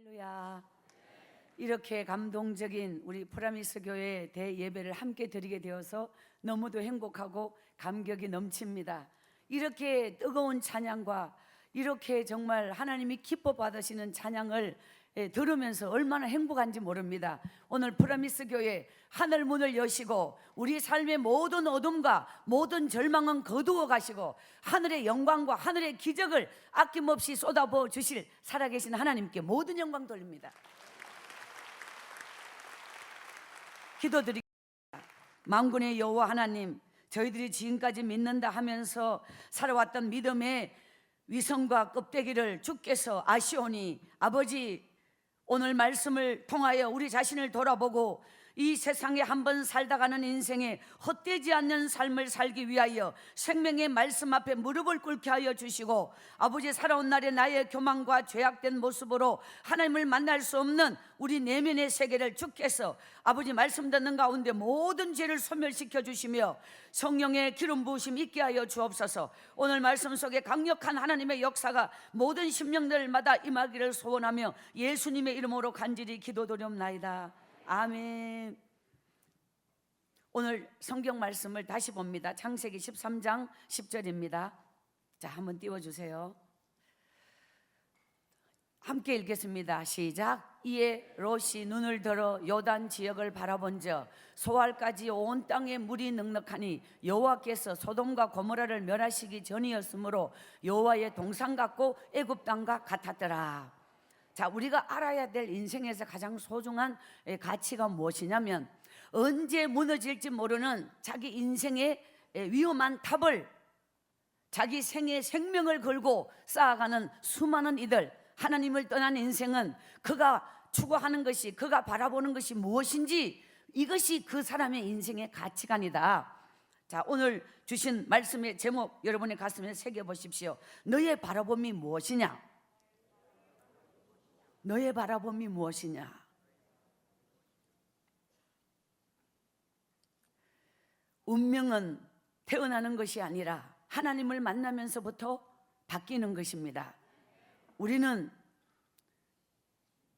할렐루야. 이렇게 감동적인 우리 프라미스 교회 대예배를 함께 드리게 되어서 너무도 행복하고 감격이 넘칩니다. 이렇게 뜨거운 찬양과 이렇게 정말 하나님이 기뻐 받으시는 찬양을 들으면서 얼마나 행복한지 모릅니다. 오늘 프라미스 교회 하늘 문을 여시고 우리 삶의 모든 어둠과 모든 절망은 거두어 가시고 하늘의 영광과 하늘의 기적을 아낌없이 쏟아부어 주실 살아계신 하나님께 모든 영광 돌립니다. 기도드리겠습니다. 만군의 여호와 하나님, 저희들이 지금까지 믿는다 하면서 살아왔던 믿음의 위성과 껍데기를 주께서 아시오니 아버지, 오늘 말씀을 통하여 우리 자신을 돌아보고 이 세상에 한번 살다 가는 인생에 헛되지 않는 삶을 살기 위하여 생명의 말씀 앞에 무릎을 꿇게 하여 주시고, 아버지, 살아온 날에 나의 교만과 죄악된 모습으로 하나님을 만날 수 없는 우리 내면의 세계를 주께서 아버지 말씀 듣는 가운데 모든 죄를 소멸시켜 주시며 성령의 기름 부으심 있게 하여 주옵소서. 오늘 말씀 속에 강력한 하나님의 역사가 모든 심령들마다 임하기를 소원하며 예수님의 이름으로 간절히 기도드리옵나이다. 아멘. 오늘 성경 말씀을 다시 봅니다. 창세기 13장 10절입니다. 자, 한번 띄워주세요. 함께 읽겠습니다. 시작. 이에 롯이 눈을 들어 요단 지역을 바라본즉 소알까지 온 땅에 물이 넉넉하니 여호와께서 소돔과 고모라를 멸하시기 전이었으므로 여호와의 동산 같고 애굽 땅과 같았더라. 자, 우리가 알아야 될 인생에서 가장 소중한 가치가 무엇이냐면, 언제 무너질지 모르는 자기 인생의 위험한 탑을 자기 생의 생명을 걸고 쌓아가는 수많은 이들, 하나님을 떠난 인생은 그가 추구하는 것이, 그가 바라보는 것이 무엇인지, 이것이 그 사람의 인생의 가치관이다. 자, 오늘 주신 말씀의 제목 여러분의 가슴에 새겨보십시오. 너의 바라봄이 무엇이냐? 너의 바라봄이 무엇이냐? 운명은 태어나는 것이 아니라 하나님을 만나면서부터 바뀌는 것입니다. 우리는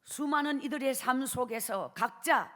수많은 이들의 삶 속에서 각자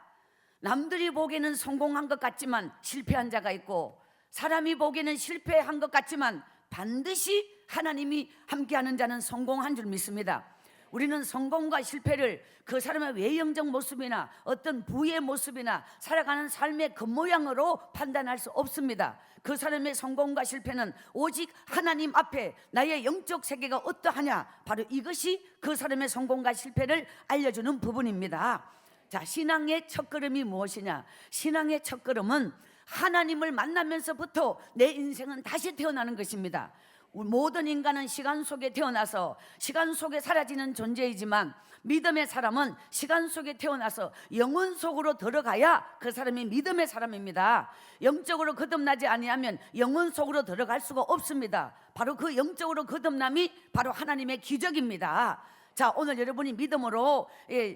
남들이 보기에는 성공한 것 같지만 실패한 자가 있고, 사람이 보기에는 실패한 것 같지만 반드시 하나님이 함께하는 자는 성공한 줄 믿습니다. 우리는 성공과 실패를 그 사람의 외형적 모습이나 어떤 부의 모습이나 살아가는 삶의 겉모양으로 판단할 수 없습니다. 그 사람의 성공과 실패는 오직 하나님 앞에 나의 영적 세계가 어떠하냐, 바로 이것이 그 사람의 성공과 실패를 알려주는 부분입니다. 자, 신앙의 첫걸음이 무엇이냐? 신앙의 첫걸음은 하나님을 만나면서부터 내 인생은 다시 태어나는 것입니다. 모든 인간은 시간 속에 태어나서 시간 속에 사라지는 존재이지만, 믿음의 사람은 시간 속에 태어나서 영혼 속으로 들어가야 그 사람이 믿음의 사람입니다. 영적으로 거듭나지 아니하면 영혼 속으로 들어갈 수가 없습니다. 바로 그 영적으로 거듭남이 바로 하나님의 기적입니다. 자, 오늘 여러분이 믿음으로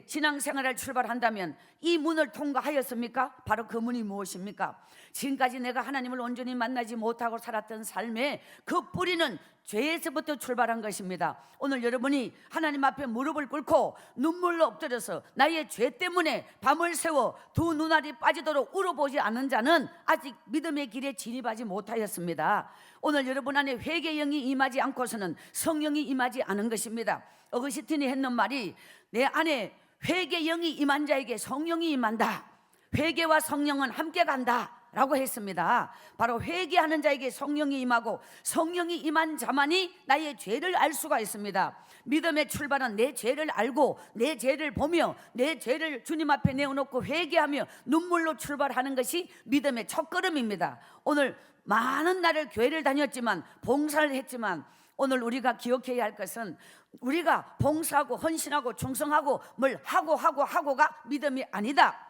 신앙생활을 출발한다면 이 문을 통과하였습니까? 바로 그 문이 무엇입니까? 지금까지 내가 하나님을 온전히 만나지 못하고 살았던 삶의 그 뿌리는 죄에서부터 출발한 것입니다. 오늘 여러분이 하나님 앞에 무릎을 꿇고 눈물로 엎드려서 나의 죄 때문에 밤을 새워 두 눈알이 빠지도록 울어보지 않은 자는 아직 믿음의 길에 진입하지 못하였습니다. 오늘 여러분 안에 회개의 영이 임하지 않고서는 성령이 임하지 않은 것입니다. 어거스틴이 했는 말이, 내 안에 회개의 영이 임한 자에게 성령이 임한다. 회개와 성령은 함께 간다 라고 했습니다. 바로 회개하는 자에게 성령이 임하고 성령이 임한 자만이 나의 죄를 알 수가 있습니다. 믿음의 출발은 내 죄를 알고 내 죄를 보며 내 죄를 주님 앞에 내어놓고 회개하며 눈물로 출발하는 것이 믿음의 첫걸음입니다. 오늘 많은 날을 교회를 다녔지만, 봉사를 했지만, 오늘 우리가 기억해야 할 것은 우리가 봉사하고 헌신하고 충성하고 뭘 하고가 믿음이 아니다.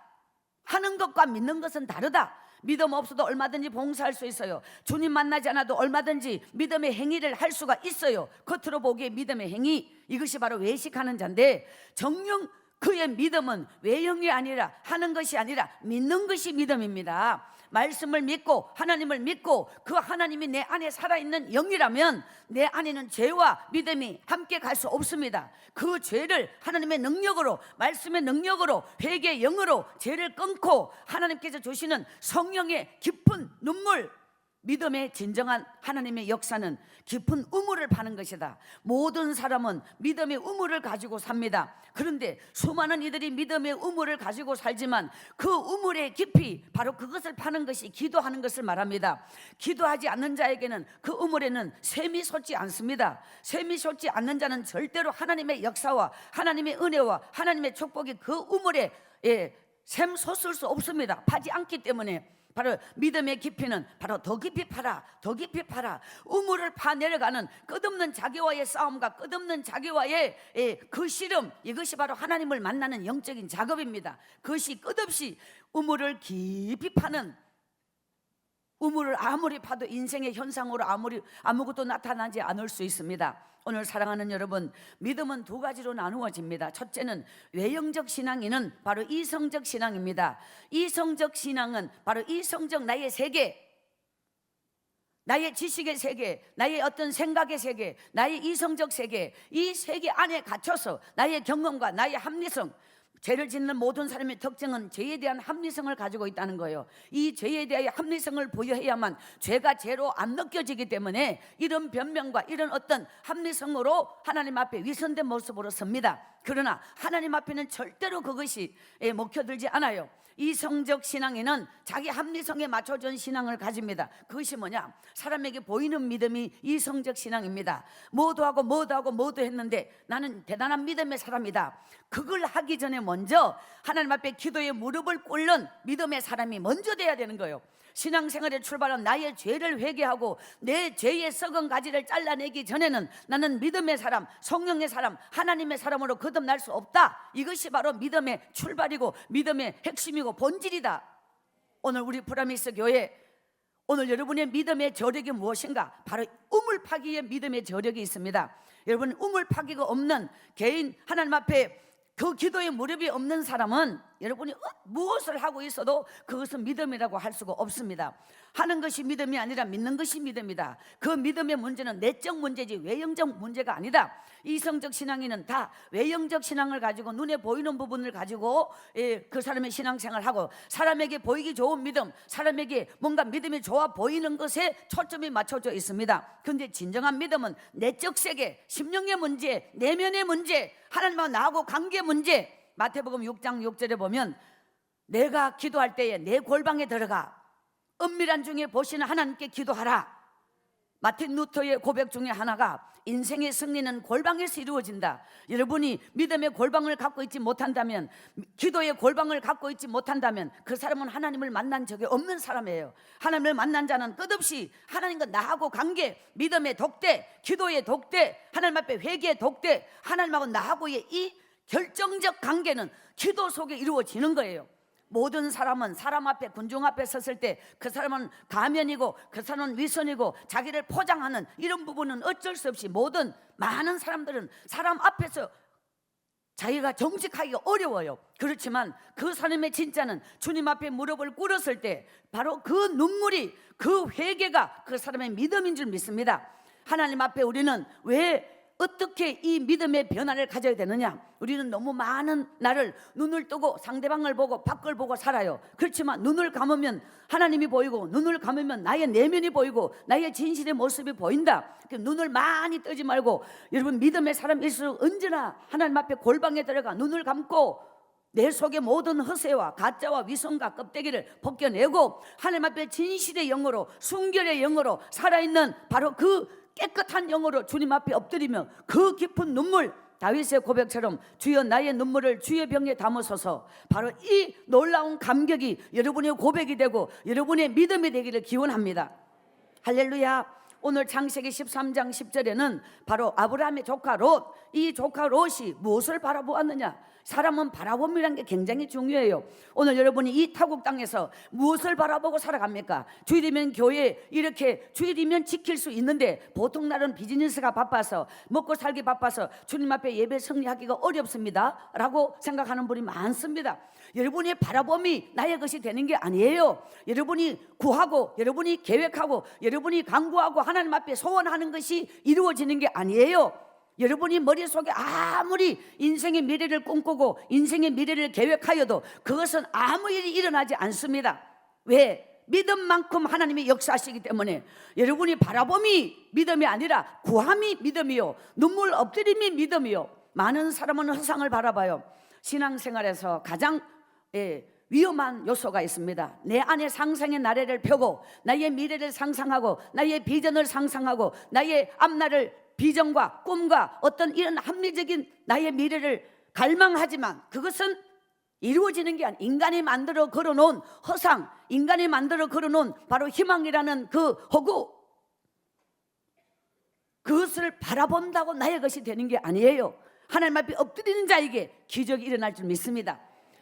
하는 것과 믿는 것은 다르다. 믿음 없어도 얼마든지 봉사할 수 있어요. 주님 만나지 않아도 얼마든지 믿음의 행위를 할 수가 있어요. 겉으로 보기에 믿음의 행위, 이것이 바로 외식하는 자인데, 정녕 그의 믿음은 외형이 아니라 하는 것이 아니라 믿는 것이 믿음입니다. 말씀을 믿고 하나님을 믿고 그 하나님이 내 안에 살아있는 영이라면 내 안에는 죄와 믿음이 함께 갈 수 없습니다. 그 죄를 하나님의 능력으로, 말씀의 능력으로, 회개의 영으로 죄를 끊고 하나님께서 주시는 성령의 깊은 눈물, 믿음의 진정한 하나님의 역사는 깊은 우물을 파는 것이다. 모든 사람은 믿음의 우물을 가지고 삽니다. 그런데 수많은 이들이 믿음의 우물을 가지고 살지만 그 우물의 깊이, 바로 그것을 파는 것이 기도하는 것을 말합니다. 기도하지 않는 자에게는 그 우물에는 샘이 솟지 않습니다. 샘이 솟지 않는 자는 절대로 하나님의 역사와 하나님의 은혜와 하나님의 축복이 그 우물에 샘 솟을 수 없습니다. 파지 않기 때문에 바로 믿음의 깊이는 바로 더 깊이 파라, 더 깊이 파라. 우물을 파 내려가는 끝없는 자기와의 싸움과 끝없는 자기와의 그 씨름, 이것이 바로 하나님을 만나는 영적인 작업입니다. 그것이 끝없이 우물을 깊이 파는, 우물을 아무리 파도 인생의 현상으로 아무것도 나타나지 않을 수 있습니다. 오늘 사랑하는 여러분, 믿음은 두 가지로 나누어집니다. 첫째는 외형적 신앙이는 바로 이성적 신앙입니다. 이성적 신앙은 바로 이성적 나의 세계, 나의 지식의 세계, 나의 어떤 생각의 세계, 나의 이성적 세계, 이 세계 안에 갇혀서 나의 경험과 나의 합리성, 죄를 짓는 모든 사람의 특징은 죄에 대한 합리성을 가지고 있다는 거예요. 이 죄에 대한 합리성을 부여해야만 죄가 죄로 안 느껴지기 때문에 이런 변명과 이런 어떤 합리성으로 하나님 앞에 위선된 모습으로 섭니다. 그러나 하나님 앞에는 절대로 그것이 먹혀들지 않아요. 이성적 신앙에는 자기 합리성에 맞춰진 신앙을 가집니다. 그것이 뭐냐? 사람에게 보이는 믿음이 이성적 신앙입니다. 뭐도 하고 뭐도 하고 뭐도 했는데 나는 대단한 믿음의 사람이다. 그걸 하기 전에 먼저 하나님 앞에 기도에 무릎을 꿇는 믿음의 사람이 먼저 돼야 되는 거예요. 신앙생활에 출발한 나의 죄를 회개하고 내 죄의 썩은 가지를 잘라내기 전에는 나는 믿음의 사람, 성령의 사람, 하나님의 사람으로 거듭날 수 없다. 이것이 바로 믿음의 출발이고 믿음의 핵심이고 본질이다. 오늘 우리 프라미스 교회, 오늘 여러분의 믿음의 저력이 무엇인가? 바로 우물 파기의 믿음의 저력이 있습니다. 여러분, 우물 파기가 없는 개인, 하나님 앞에 그 기도에 무릎이 없는 사람은 여러분이 무엇을 하고 있어도 그것은 믿음이라고 할 수가 없습니다. 하는 것이 믿음이 아니라 믿는 것이 믿음이다. 그 믿음의 문제는 내적 문제지 외형적 문제가 아니다. 이성적 신앙인은 다 외형적 신앙을 가지고 눈에 보이는 부분을 가지고 그 사람의 신앙생활을 하고, 사람에게 보이기 좋은 믿음, 사람에게 뭔가 믿음이 좋아 보이는 것에 초점이 맞춰져 있습니다. 그런데 진정한 믿음은 내적 세계, 심령의 문제, 내면의 문제, 하나님과 나하고 관계 문제. 마태복음 6장 6절에 보면 내가 기도할 때에 내 골방에 들어가 은밀한 중에 보시는 하나님께 기도하라. 마틴 루터의 고백 중에 하나가 인생의 승리는 골방에서 이루어진다. 여러분이 믿음의 골방을 갖고 있지 못한다면, 기도의 골방을 갖고 있지 못한다면 그 사람은 하나님을 만난 적이 없는 사람이에요. 하나님을 만난 자는 끝없이 하나님과 나하고 관계, 믿음의 독대, 기도의 독대, 하나님 앞에 회개의 독대, 하나님하고 나하고의 이 결정적 관계는 기도 속에 이루어지는 거예요. 모든 사람은 사람 앞에, 군중 앞에 섰을 때 그 사람은 가면이고 그 사람은 위선이고 자기를 포장하는 이런 부분은 어쩔 수 없이 모든 많은 사람들은 사람 앞에서 자기가 정직하기가 어려워요. 그렇지만 그 사람의 진짜는 주님 앞에 무릎을 꿇었을 때 바로 그 눈물이, 그 회개가 그 사람의 믿음인 줄 믿습니다. 하나님 앞에 우리는 왜 어떻게 이 믿음의 변화를 가져야 되느냐? 우리는 너무 많은 날을 눈을 뜨고 상대방을 보고 밖을 보고 살아요. 그렇지만 눈을 감으면 하나님이 보이고, 눈을 감으면 나의 내면이 보이고 나의 진실의 모습이 보인다. 눈을 많이 뜨지 말고, 여러분 믿음의 사람일수록 언제나 하나님 앞에 골방에 들어가 눈을 감고 내 속의 모든 허세와 가짜와 위선과 껍데기를 벗겨내고 하나님 앞에 진실의 영으로, 순결의 영으로 살아있는 바로 그 깨끗한 영으로 주님 앞에 엎드리며 그 깊은 눈물, 다윗의 고백처럼 주여 나의 눈물을 주의 병에 담으소서, 바로 이 놀라운 감격이 여러분의 고백이 되고 여러분의 믿음이 되기를 기원합니다. 할렐루야. 오늘 창세기 13장 10절에는 바로 아브라함의 조카 롯, 이 조카 롯이 무엇을 바라보았느냐? 사람은 바라봄이란 게 굉장히 중요해요. 오늘 여러분이 이 타국 땅에서 무엇을 바라보고 살아갑니까? 주일이면 교회 이렇게 주일이면 지킬 수 있는데 보통 날은 비즈니스가 바빠서 먹고 살기 바빠서 주님 앞에 예배 승리하기가 어렵습니다 라고 생각하는 분이 많습니다. 여러분의 바라봄이 나의 것이 되는 게 아니에요. 여러분이 구하고 여러분이 계획하고 여러분이 간구하고 하나님 앞에 소원하는 것이 이루어지는 게 아니에요. 여러분이 머릿속에 아무리 인생의 미래를 꿈꾸고 인생의 미래를 계획하여도 그것은 아무 일이 일어나지 않습니다. 왜? 믿음만큼 하나님이 역사하시기 때문에. 여러분이 바라봄이 믿음이 아니라 구함이 믿음이요, 눈물 엎드림이 믿음이요. 많은 사람은 허상을 바라봐요. 신앙생활에서 가장 위험한 요소가 있습니다. 내 안에 상상의 나래를 펴고 나의 미래를 상상하고 나의 비전을 상상하고 나의 앞날을 비전과 꿈과 어떤 이런 합리적인 나의 미래를 갈망하지만 그것은 이루어지는 게 아니라 인간이 만들어 걸어놓은 허상, 인간이 만들어 걸어놓은 바로 희망이라는 그 허구, 그것을 바라본다고 나의 것이 되는 게 아니에요. 하나님 앞에 엎드리는 자에게 기적이 일어날 줄 믿습니다.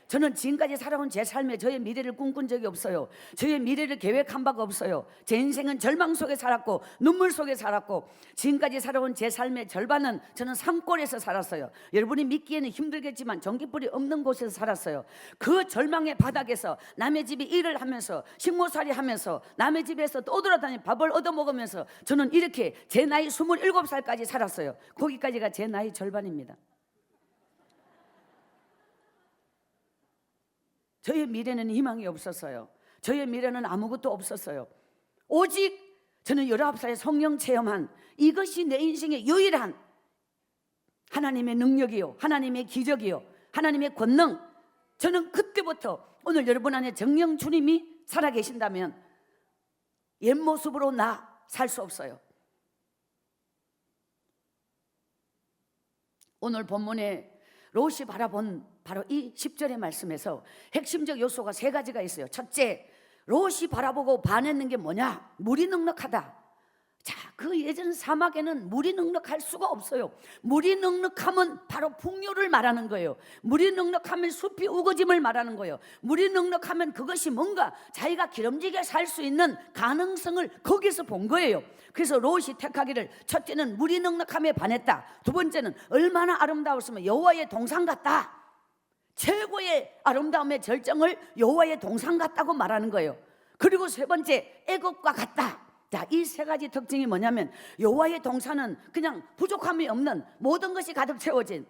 저는 지금까지 살아온 제 삶에 저의 미래를 꿈꾼 적이 없어요. 저의 미래를 계획한 바가 없어요. 제 인생은 절망 속에 살았고 눈물 속에 살았고 지금까지 살아온 제 삶의 절반은 저는 산골에서 살았어요. 여러분이 믿기에는 힘들겠지만 전기불이 없는 곳에서 살았어요. 그 절망의 바닥에서 남의 집에 일을 하면서 식모살이 하면서 남의 집에서 떠돌아다니 밥을 얻어먹으면서 저는 이렇게 제 나이 27살까지 살았어요. 거기까지가 제 나이 절반입니다. 저의 미래는 희망이 없었어요. 저의 미래는 아무것도 없었어요. 오직 저는 19살에 성령 체험한 이것이 내 인생의 유일한 하나님의 능력이요, 하나님의 기적이요, 하나님의 권능. 저는 그때부터 오늘 여러분 안에 정령 주님이 살아계신다면 옛 모습으로 나 살 수 없어요. 오늘 본문에 롯이 바라본 바로 이 10절의 말씀에서 핵심적 요소가 세 가지가 있어요. 첫째, 롯이 바라보고 반했는 게 뭐냐? 물이 넉넉하다. 자, 그 예전 사막에는 물이 넉넉할 수가 없어요. 물이 넉넉하면 바로 풍요를 말하는 거예요. 물이 넉넉하면 숲이 우거짐을 말하는 거예요. 물이 넉넉하면 그것이 뭔가 자기가 기름지게 살 수 있는 가능성을 거기서 본 거예요. 그래서 롯이 택하기를 첫째는 물이 넉넉함에 반했다. 두 번째는 얼마나 아름다웠으면 여호와의 동산 같다. 최고의 아름다움의 절정을 여호와의 동산 같다고 말하는 거예요. 그리고 세 번째, 애굽과 같다. 자, 이 세 가지 특징이 뭐냐면 여호와의 동산은 그냥 부족함이 없는 모든 것이 가득 채워진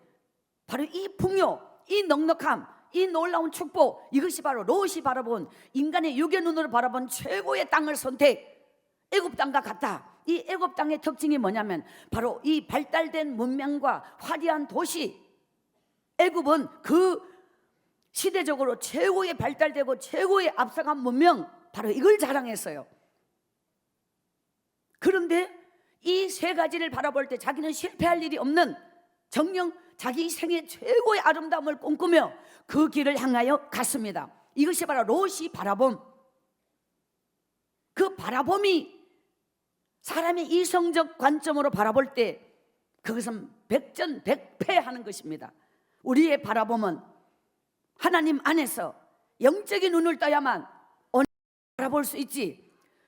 바로 이 풍요, 이 넉넉함, 이 놀라운 축복, 이것이 바로 롯이 바라본 인간의 육의 눈으로 바라본 최고의 땅을 선택, 애굽 땅과 같다. 이 애굽 땅의 특징이 뭐냐면 바로 이 발달된 문명과 화려한 도시. 애굽은 그 시대적으로 최고의 발달되고 최고의 앞서간 문명, 바로 이걸 자랑했어요. 그런데 이 세 가지를 바라볼 때 자기는 실패할 일이 없는 정녕 자기 생애 최고의 아름다움을 꿈꾸며 그 길을 향하여 갔습니다. 이것이 바로 롯이 바라봄. 그 바라봄이 사람의 이성적 관점으로 바라볼 때 그것은 백전백패하는 것입니다. 우리의 바라봄은 하나님 안에서 영적인 눈을 떠야만 바라볼 수 있지.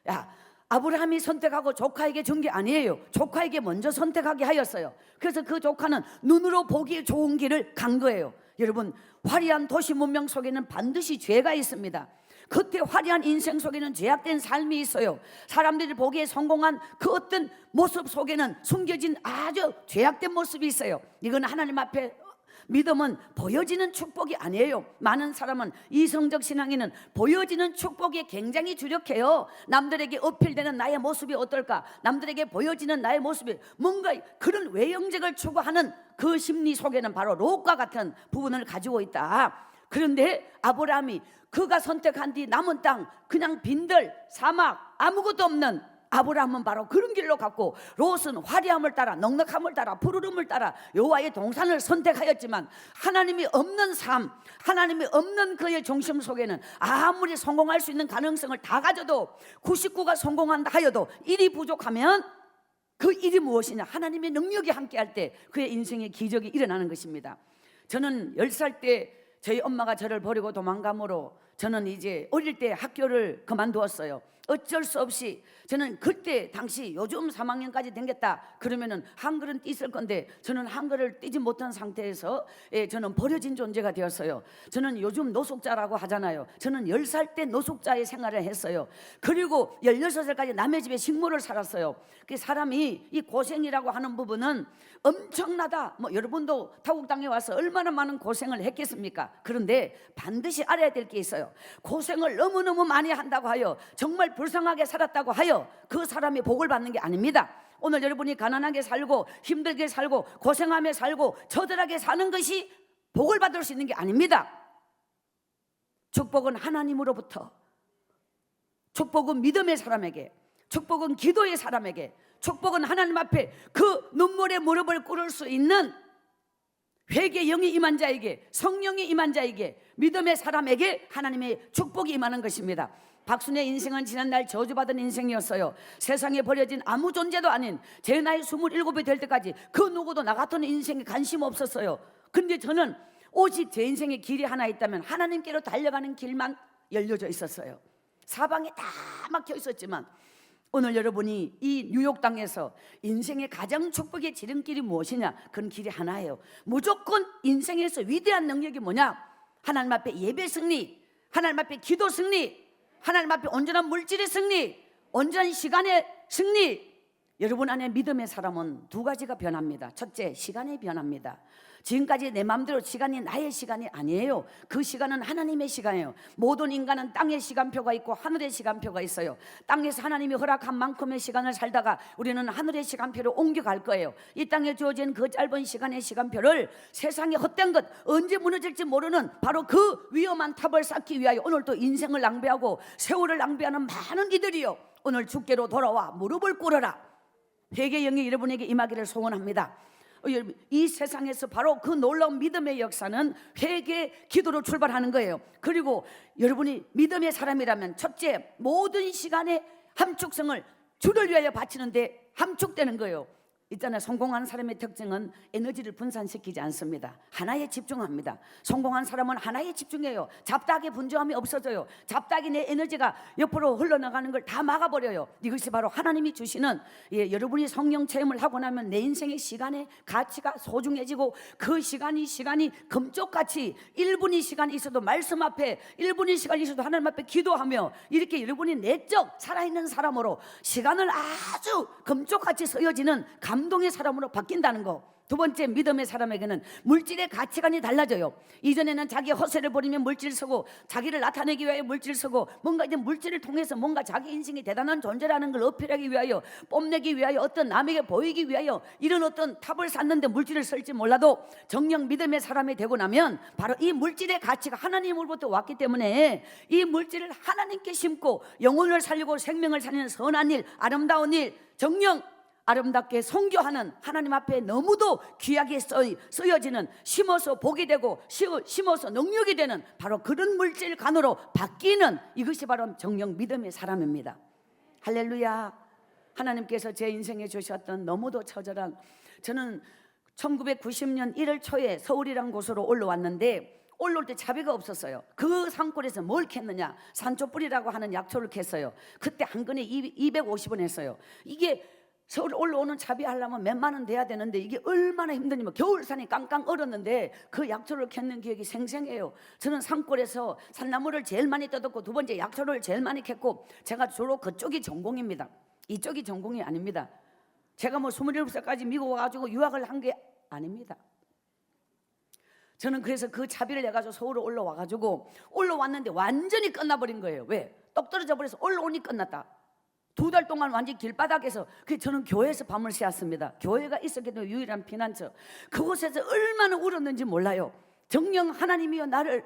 야, 아브라함이 선택하고 조카에게 준 게 아니에요. 조카에게 먼저 선택하게 하였어요. 그래서 그 조카는 눈으로 보기 좋은 길을 간 거예요. 여러분, 화려한 도시 문명 속에는 반드시 죄가 있습니다. 그때 화려한 인생 속에는 죄악된 삶이 있어요. 사람들이 보기에 성공한 그 어떤 모습 속에는 숨겨진 아주 죄악된 모습이 있어요. 이건 하나님 앞에 믿음은 보여지는 축복이 아니에요. 많은 사람은 이성적 신앙인은 보여지는 축복에 굉장히 주력해요. 남들에게 어필되는 나의 모습이 어떨까, 남들에게 보여지는 나의 모습이 뭔가 그런 외형적을 추구하는 그 심리 속에는 바로 롯과 같은 부분을 가지고 있다. 그런데 아브라함이 그가 선택한 뒤 남은 땅, 그냥 빈들 사막, 아무것도 없는 아브라함은 바로 그런 길로 갔고, 롯은 화려함을 따라, 넉넉함을 따라, 푸르름을 따라 여호와의 동산을 선택하였지만 하나님이 없는 삶, 하나님이 없는 그의 중심 속에는 아무리 성공할 수 있는 가능성을 다 가져도 99가 성공한다 하여도 1이 부족하면 그 일이 무엇이냐? 하나님의 능력이 함께할 때 그의 인생의 기적이 일어나는 것입니다. 저는 10살 때 저희 엄마가 저를 버리고 도망감으로 저는 이제 어릴 때 학교를 그만두었어요. 어쩔 수 없이 저는 그때 당시 요즘 3학년까지 댕겼다 그러면은 한글은 띄을 건데 저는 한글을 띄지 못한 상태에서 저는 버려진 존재가 되었어요. 저는 요즘 노숙자라고 하잖아요. 저는 10살 때 노숙자의 생활을 했어요. 그리고 16살까지 남의 집에 식모를 살았어요. 그 사람이 이 고생이라고 하는 부분은 엄청나다. 뭐 여러분도 타국 땅에 와서 얼마나 많은 고생을 했겠습니까? 그런데 반드시 알아야 될 게 있어요. 고생을 너무너무 많이 한다고 하여, 정말 불쌍하게 살았다고 하여 그 사람이 복을 받는 게 아닙니다. 오늘 여러분이 가난하게 살고 힘들게 살고 고생하며 살고 처절하게 사는 것이 복을 받을 수 있는 게 아닙니다. 축복은 하나님으로부터, 축복은 믿음의 사람에게, 축복은 기도의 사람에게, 축복은 하나님 앞에 그 눈물의 무릎을 꿇을 수 있는 회개의 영이 임한 자에게, 성령이 임한 자에게, 믿음의 사람에게 하나님의 축복이 임하는 것입니다. 박순의 인생은 지난날 저주받은 인생이었어요. 세상에 버려진 아무 존재도 아닌 제 나이 27이 될 때까지 그 누구도 나 같은 인생에 관심 없었어요. 근데 저는 오직 제 인생의 길이 하나 있다면 하나님께로 달려가는 길만 열려져 있었어요. 사방에 다 막혀 있었지만 오늘 여러분이 이 뉴욕 땅에서 인생의 가장 축복의 지름길이 무엇이냐? 그런 길이 하나예요. 무조건 인생에서 위대한 능력이 뭐냐? 하나님 앞에 예배 승리, 하나님 앞에 기도 승리, 하나님 앞에 온전한 물질의 승리, 온전한 시간의 승리. 여러분 안에 믿음의 사람은 두 가지가 변합니다. 첫째, 시간이 변합니다. 지금까지 내 마음대로 시간이 나의 시간이 아니에요. 그 시간은 하나님의 시간이에요. 모든 인간은 땅의 시간표가 있고 하늘의 시간표가 있어요. 땅에서 하나님이 허락한 만큼의 시간을 살다가 우리는 하늘의 시간표로 옮겨갈 거예요. 이 땅에 주어진 그 짧은 시간의 시간표를 세상에 헛된 것, 언제 무너질지 모르는 바로 그 위험한 탑을 쌓기 위하여 오늘 또 인생을 낭비하고 세월을 낭비하는 많은 이들이요, 오늘 주께로 돌아와 무릎을 꿇어라. 회개의 영이 여러분에게 임하기를 소원합니다. 이 세상에서 바로 그 놀라운 믿음의 역사는 회개 기도로 출발하는 거예요. 그리고 여러분이 믿음의 사람이라면 첫째, 모든 시간의 함축성을 주를 위하여 바치는데 함축되는 거예요. 있잖아요. 성공한 사람의 특징은 에너지를 분산시키지 않습니다. 하나에 집중합니다. 성공한 사람은 하나에 집중해요. 잡다하게 분주함이 없어져요. 잡다하게 내 에너지가 옆으로 흘러나가는 걸 다 막아버려요. 이것이 바로 하나님이 주시는, 여러분이 성령 체험을 하고 나면 내 인생의 시간의 가치가 소중해지고 그 시간이 금쪽같이 1분의 시간이 있어도 말씀 앞에, 1분의 시간이 있어도 하나님 앞에 기도하며 이렇게 여러분이 내적 살아있는 사람으로 시간을 아주 금쪽같이 쓰여지는 감동의 사람으로 바뀐다는 거. 두 번째, 믿음의 사람에게는 물질의 가치관이 달라져요. 이전에는 자기 허세를 버리면 물질 쓰고, 자기를 나타내기 위하여 물질 쓰고, 뭔가 이제 물질을 통해서 뭔가 자기 인생이 대단한 존재라는 걸 어필하기 위하여, 뽐내기 위하여, 어떤 남에게 보이기 위하여 이런 어떤 탑을 쌓는데 물질을 쓸지 몰라도 정녕 믿음의 사람이 되고 나면 바로 이 물질의 가치가 하나님으로부터 왔기 때문에 이 물질을 하나님께 심고 영혼을 살리고 생명을 살리는 선한 일, 아름다운 일, 정녕 아름답게 선교하는, 하나님 앞에 너무도 귀하게 쓰여지는, 심어서 복이 되고 심어서 능력이 되는 바로 그런 물질 간으로 바뀌는, 이것이 바로 정령 믿음의 사람입니다. 할렐루야. 하나님께서 제 인생에 주셨던 너무도 처절한, 저는 1990년 1월 초에 서울이란 곳으로 올라왔는데 올라올 때 차비가 없었어요. 그 산골에서 뭘 캤느냐? 산초뿌리라고 하는 약초를 캤어요. 그때 한 근에 250원 했어요. 이게 서울 올라오는 차비 하려면 몇만 원 돼야 되는데 이게 얼마나 힘드냐면 겨울산이 깡깡 얼었는데 그 약초를 캤는 기억이 생생해요. 저는 산골에서 산나물을 제일 많이 뜯었고 두 번째 약초를 제일 많이 캤고, 제가 주로 그쪽이 전공입니다. 이쪽이 전공이 아닙니다. 제가 뭐 27살까지 미국 와가지고 유학을 한 게 아닙니다. 저는 그래서 그 차비를 내가지고 서울에 올라와가지고 올라왔는데 완전히 끝나버린 거예요. 왜? 똑 떨어져 버려서 올라오니 끝났다. 2달 동안 완전히 길바닥에서, 저는 교회에서 밤을 새웠습니다. 교회가 있었기 때문에 유일한 피난처. 그곳에서 얼마나 울었는지 몰라요. 정녕 하나님이여 나를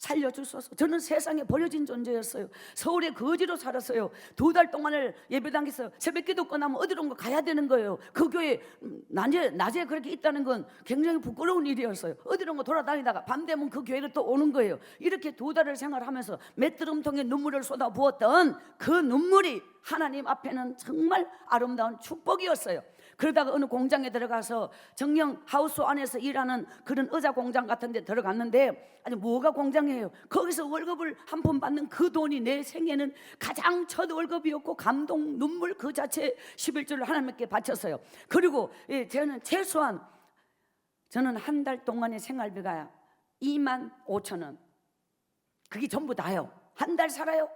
살려주소서. 저는 세상에 버려진 존재였어요. 서울에 거지로 살았어요. 2달 동안을 예배당에서 새벽 기도 끝나면 어디론가 가야 되는 거예요. 그 교회 낮에 그렇게 있다는 건 굉장히 부끄러운 일이었어요. 어디론가 돌아다니다가 밤 되면 그 교회를 또 오는 거예요. 이렇게 2달을 생활하면서 맷드럼통에 눈물을 쏟아부었던 그 눈물이 하나님 앞에는 정말 아름다운 축복이었어요. 그러다가 어느 공장에 들어가서 정령 하우스 안에서 일하는 그런 의자 공장 같은 데 들어갔는데, 아니 뭐가 공장이에요. 거기서 월급을 한 푼 받는 그 돈이 내 생애는 가장 첫 월급이었고, 감동 눈물 그 자체 11조를 하나님께 바쳤어요. 그리고 저는 최소한 저는 한 달 동안의 생활비가 25,000원, 그게 전부 다요. 한 달 살아요.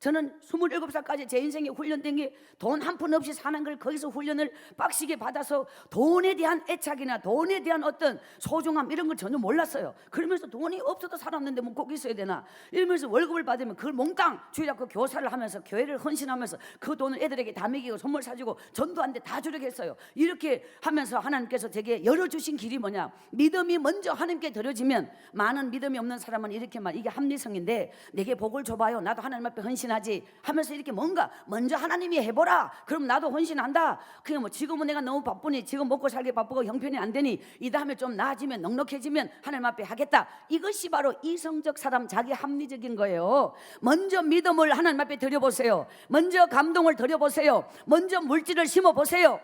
저는 27살까지 제 인생에 훈련된 게 돈 한 푼 없이 사는 걸, 거기서 훈련을 빡시게 받아서 돈에 대한 애착이나 돈에 대한 어떤 소중함 이런 걸 전혀 몰랐어요. 그러면서 돈이 없어도 살았는데 뭐 꼭 있어야 되나 이러면서 월급을 받으면 그걸 몽땅 주일학교 교사를 하면서 교회를 헌신하면서 그 돈을 애들에게 다 먹이고 선물 사주고 전도하는데 다 주려고 했어요. 이렇게 하면서 하나님께서 제게 열어주신 길이 뭐냐, 믿음이 먼저 하나님께 드려지면, 많은 믿음이 없는 사람은 이렇게 말, 이게 합리성인데, 내게 복을 줘봐요, 나도 하나님 앞에 헌신하지 하면서 이렇게 뭔가 먼저 하나님이 해보라, 그럼 나도 헌신한다. 그냥 뭐 지금은 내가 너무 바쁘니, 지금 먹고 살기 바쁘고 형편이 안 되니 이 다음에 좀 나아지면, 넉넉해지면 하나님 앞에 하겠다. 이것이 바로 이성적 사람, 자기 합리적인 거예요. 먼저 믿음을 하나님 앞에 드려보세요. 먼저 감동을 드려보세요. 먼저 물질을 심어보세요.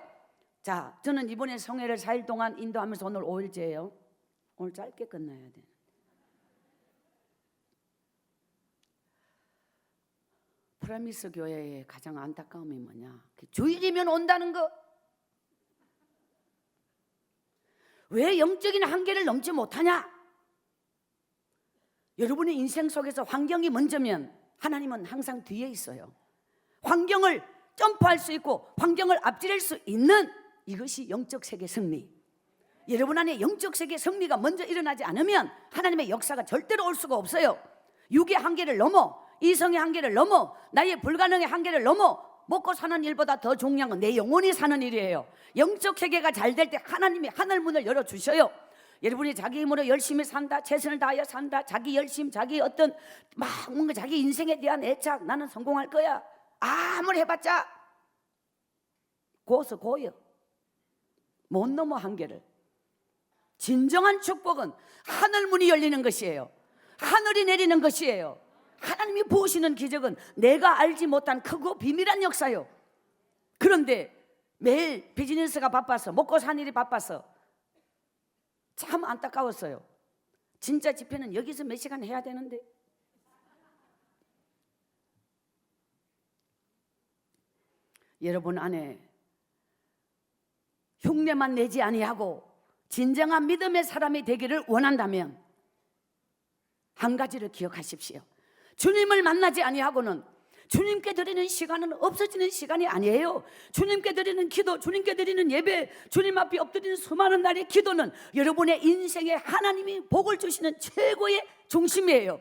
자, 저는 이번에 성회를 4일 동안 인도하면서 오늘 5일째예요. 오늘 짧게 끝나야 돼. 프라미스 교회의 가장 안타까움이 뭐냐, 주일이면 온다는 거. 왜 영적인 한계를 넘지 못하냐? 여러분의 인생 속에서 환경이 먼저면 하나님은 항상 뒤에 있어요. 환경을 점프할 수 있고 환경을 앞지를 수 있는, 이것이 영적 세계 승리. 여러분 안에 영적 세계 승리가 먼저 일어나지 않으면 하나님의 역사가 절대로 올 수가 없어요. 육의 한계를 넘어, 이성의 한계를 넘어, 나의 불가능의 한계를 넘어 먹고 사는 일보다 더 중요한 건 내 영혼이 사는 일이에요. 영적 세계가 잘 될 때 하나님이 하늘 문을 열어주셔요. 여러분이 자기 힘으로 열심히 산다, 최선을 다하여 산다, 자기 열심, 자기 어떤 막 뭔가 자기 인생에 대한 애착, 나는 성공할 거야, 아무리 해봤자 고서 고여 못 넘어 한계를. 진정한 축복은 하늘 문이 열리는 것이에요. 하늘이 내리는 것이에요. 하나님이 부으시는 기적은 내가 알지 못한 크고 비밀한 역사요. 그런데 매일 비즈니스가 바빠서, 먹고 사는 일이 바빠서 참 안타까웠어요. 진짜 집회는 여기서 몇 시간 해야 되는데. 여러분 안에 흉내만 내지 아니하고 진정한 믿음의 사람이 되기를 원한다면 한 가지를 기억하십시오. 주님을 만나지 아니하고는 주님께 드리는 시간은 없어지는 시간이 아니에요. 주님께 드리는 기도, 주님께 드리는 예배, 주님 앞에 엎드리는 수많은 날의 기도는 여러분의 인생에 하나님이 복을 주시는 최고의 중심이에요.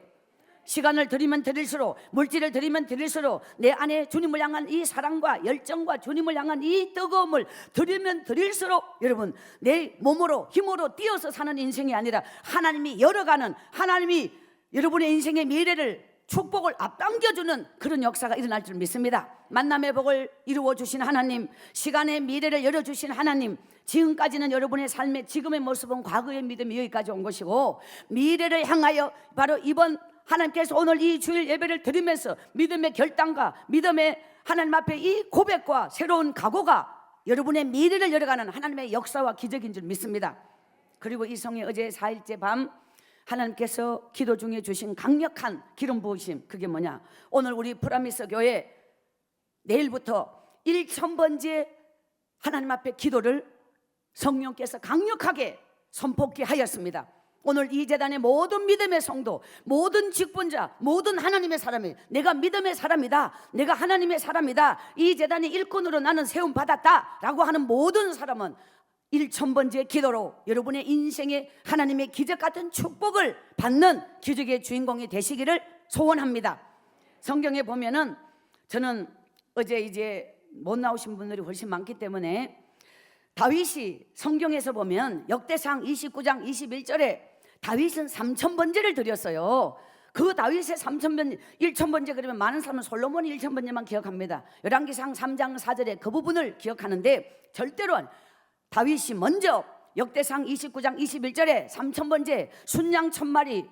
시간을 드리면 드릴수록, 물질을 드리면 드릴수록 내 안에 주님을 향한 이 사랑과 열정과 주님을 향한 이 뜨거움을 드리면 드릴수록, 여러분 내 몸으로 힘으로 뛰어서 사는 인생이 아니라 하나님이 열어가는, 하나님이 여러분의 인생의 미래를, 축복을 앞당겨주는 그런 역사가 일어날 줄 믿습니다. 만남의 복을 이루어 주신 하나님, 시간의 미래를 열어주신 하나님, 지금까지는 여러분의 삶의 지금의 모습은 과거의 믿음이 여기까지 온 것이고, 미래를 향하여 바로 이번 하나님께서 오늘 이 주일 예배를 드리면서 믿음의 결단과 믿음의 하나님 앞에 이 고백과 새로운 각오가 여러분의 미래를 열어가는 하나님의 역사와 기적인 줄 믿습니다. 그리고 이 성에 어제 4일째 밤 하나님께서 기도 중에 주신 강력한 기름 부으심, 그게 뭐냐, 오늘 우리 프라미스 교회 내일부터 1000번째 하나님 앞에 기도를 성령께서 강력하게 선포케 하였습니다. 오늘 이 재단의 모든 믿음의 성도, 모든 직분자, 모든 하나님의 사람이, 내가 믿음의 사람이다, 내가 하나님의 사람이다, 이 재단의 일꾼으로 나는 세움 받았다 라고 하는 모든 사람은 1000번째 기도로 여러분의 인생에 하나님의 기적 같은 축복을 받는 기적의 주인공이 되시기를 소원합니다. 성경에 보면은, 저는 어제 이제 못 나오신 분들이 훨씬 많기 때문에 다윗이 성경에서 보면 역대상 29장 21절에 다윗은 3000번제를 드렸어요. 그 다윗의 3,000번 1,000번째 그러면 많은 사람은 솔로몬이 1,000번째만 기억합니다. 열왕기상 3장 4절에 그 부분을 기억하는데 절대로 다윗이 먼저 역대상 29장 21절에 3,000번째 순양 1,000마리,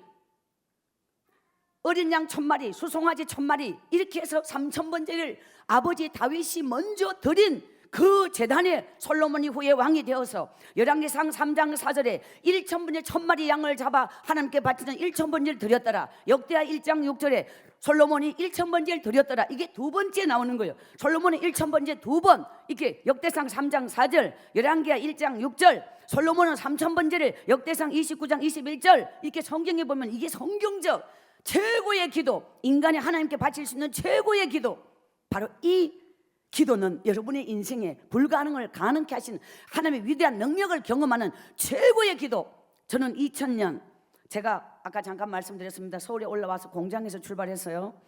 어린 양 1,000마리, 수송아지 1,000마리 이렇게 해서 3,000번째를 아버지 다윗이 먼저 드린 그 제단에 솔로몬이 후에 왕이 되어서 열왕기상 3장 4절에 1,000번째 1,000마리 양을 잡아 하나님께 바치는 1,000번째를 드렸더라. 역대하 1장 6절에 솔로몬이 1,000번째를 드렸더라. 이게 두 번째 나오는 거예요. 솔로몬이 1,000번째 두 번, 이렇게 역대상 3장 4절, 열왕기하 1장 6절, 솔로몬은 3,000번째를 역대상 29장 21절. 이렇게 성경에 보면 이게 성경적 최고의 기도, 인간이 하나님께 바칠 수 있는 최고의 기도, 바로 이 기도는 여러분의 인생에 불가능을 가능케 하신 하나님의 위대한 능력을 경험하는 최고의 기도. 저는 2000년 제가 아까 잠깐 말씀드렸습니다. 서울에 올라와서 공장에서 출발했어요.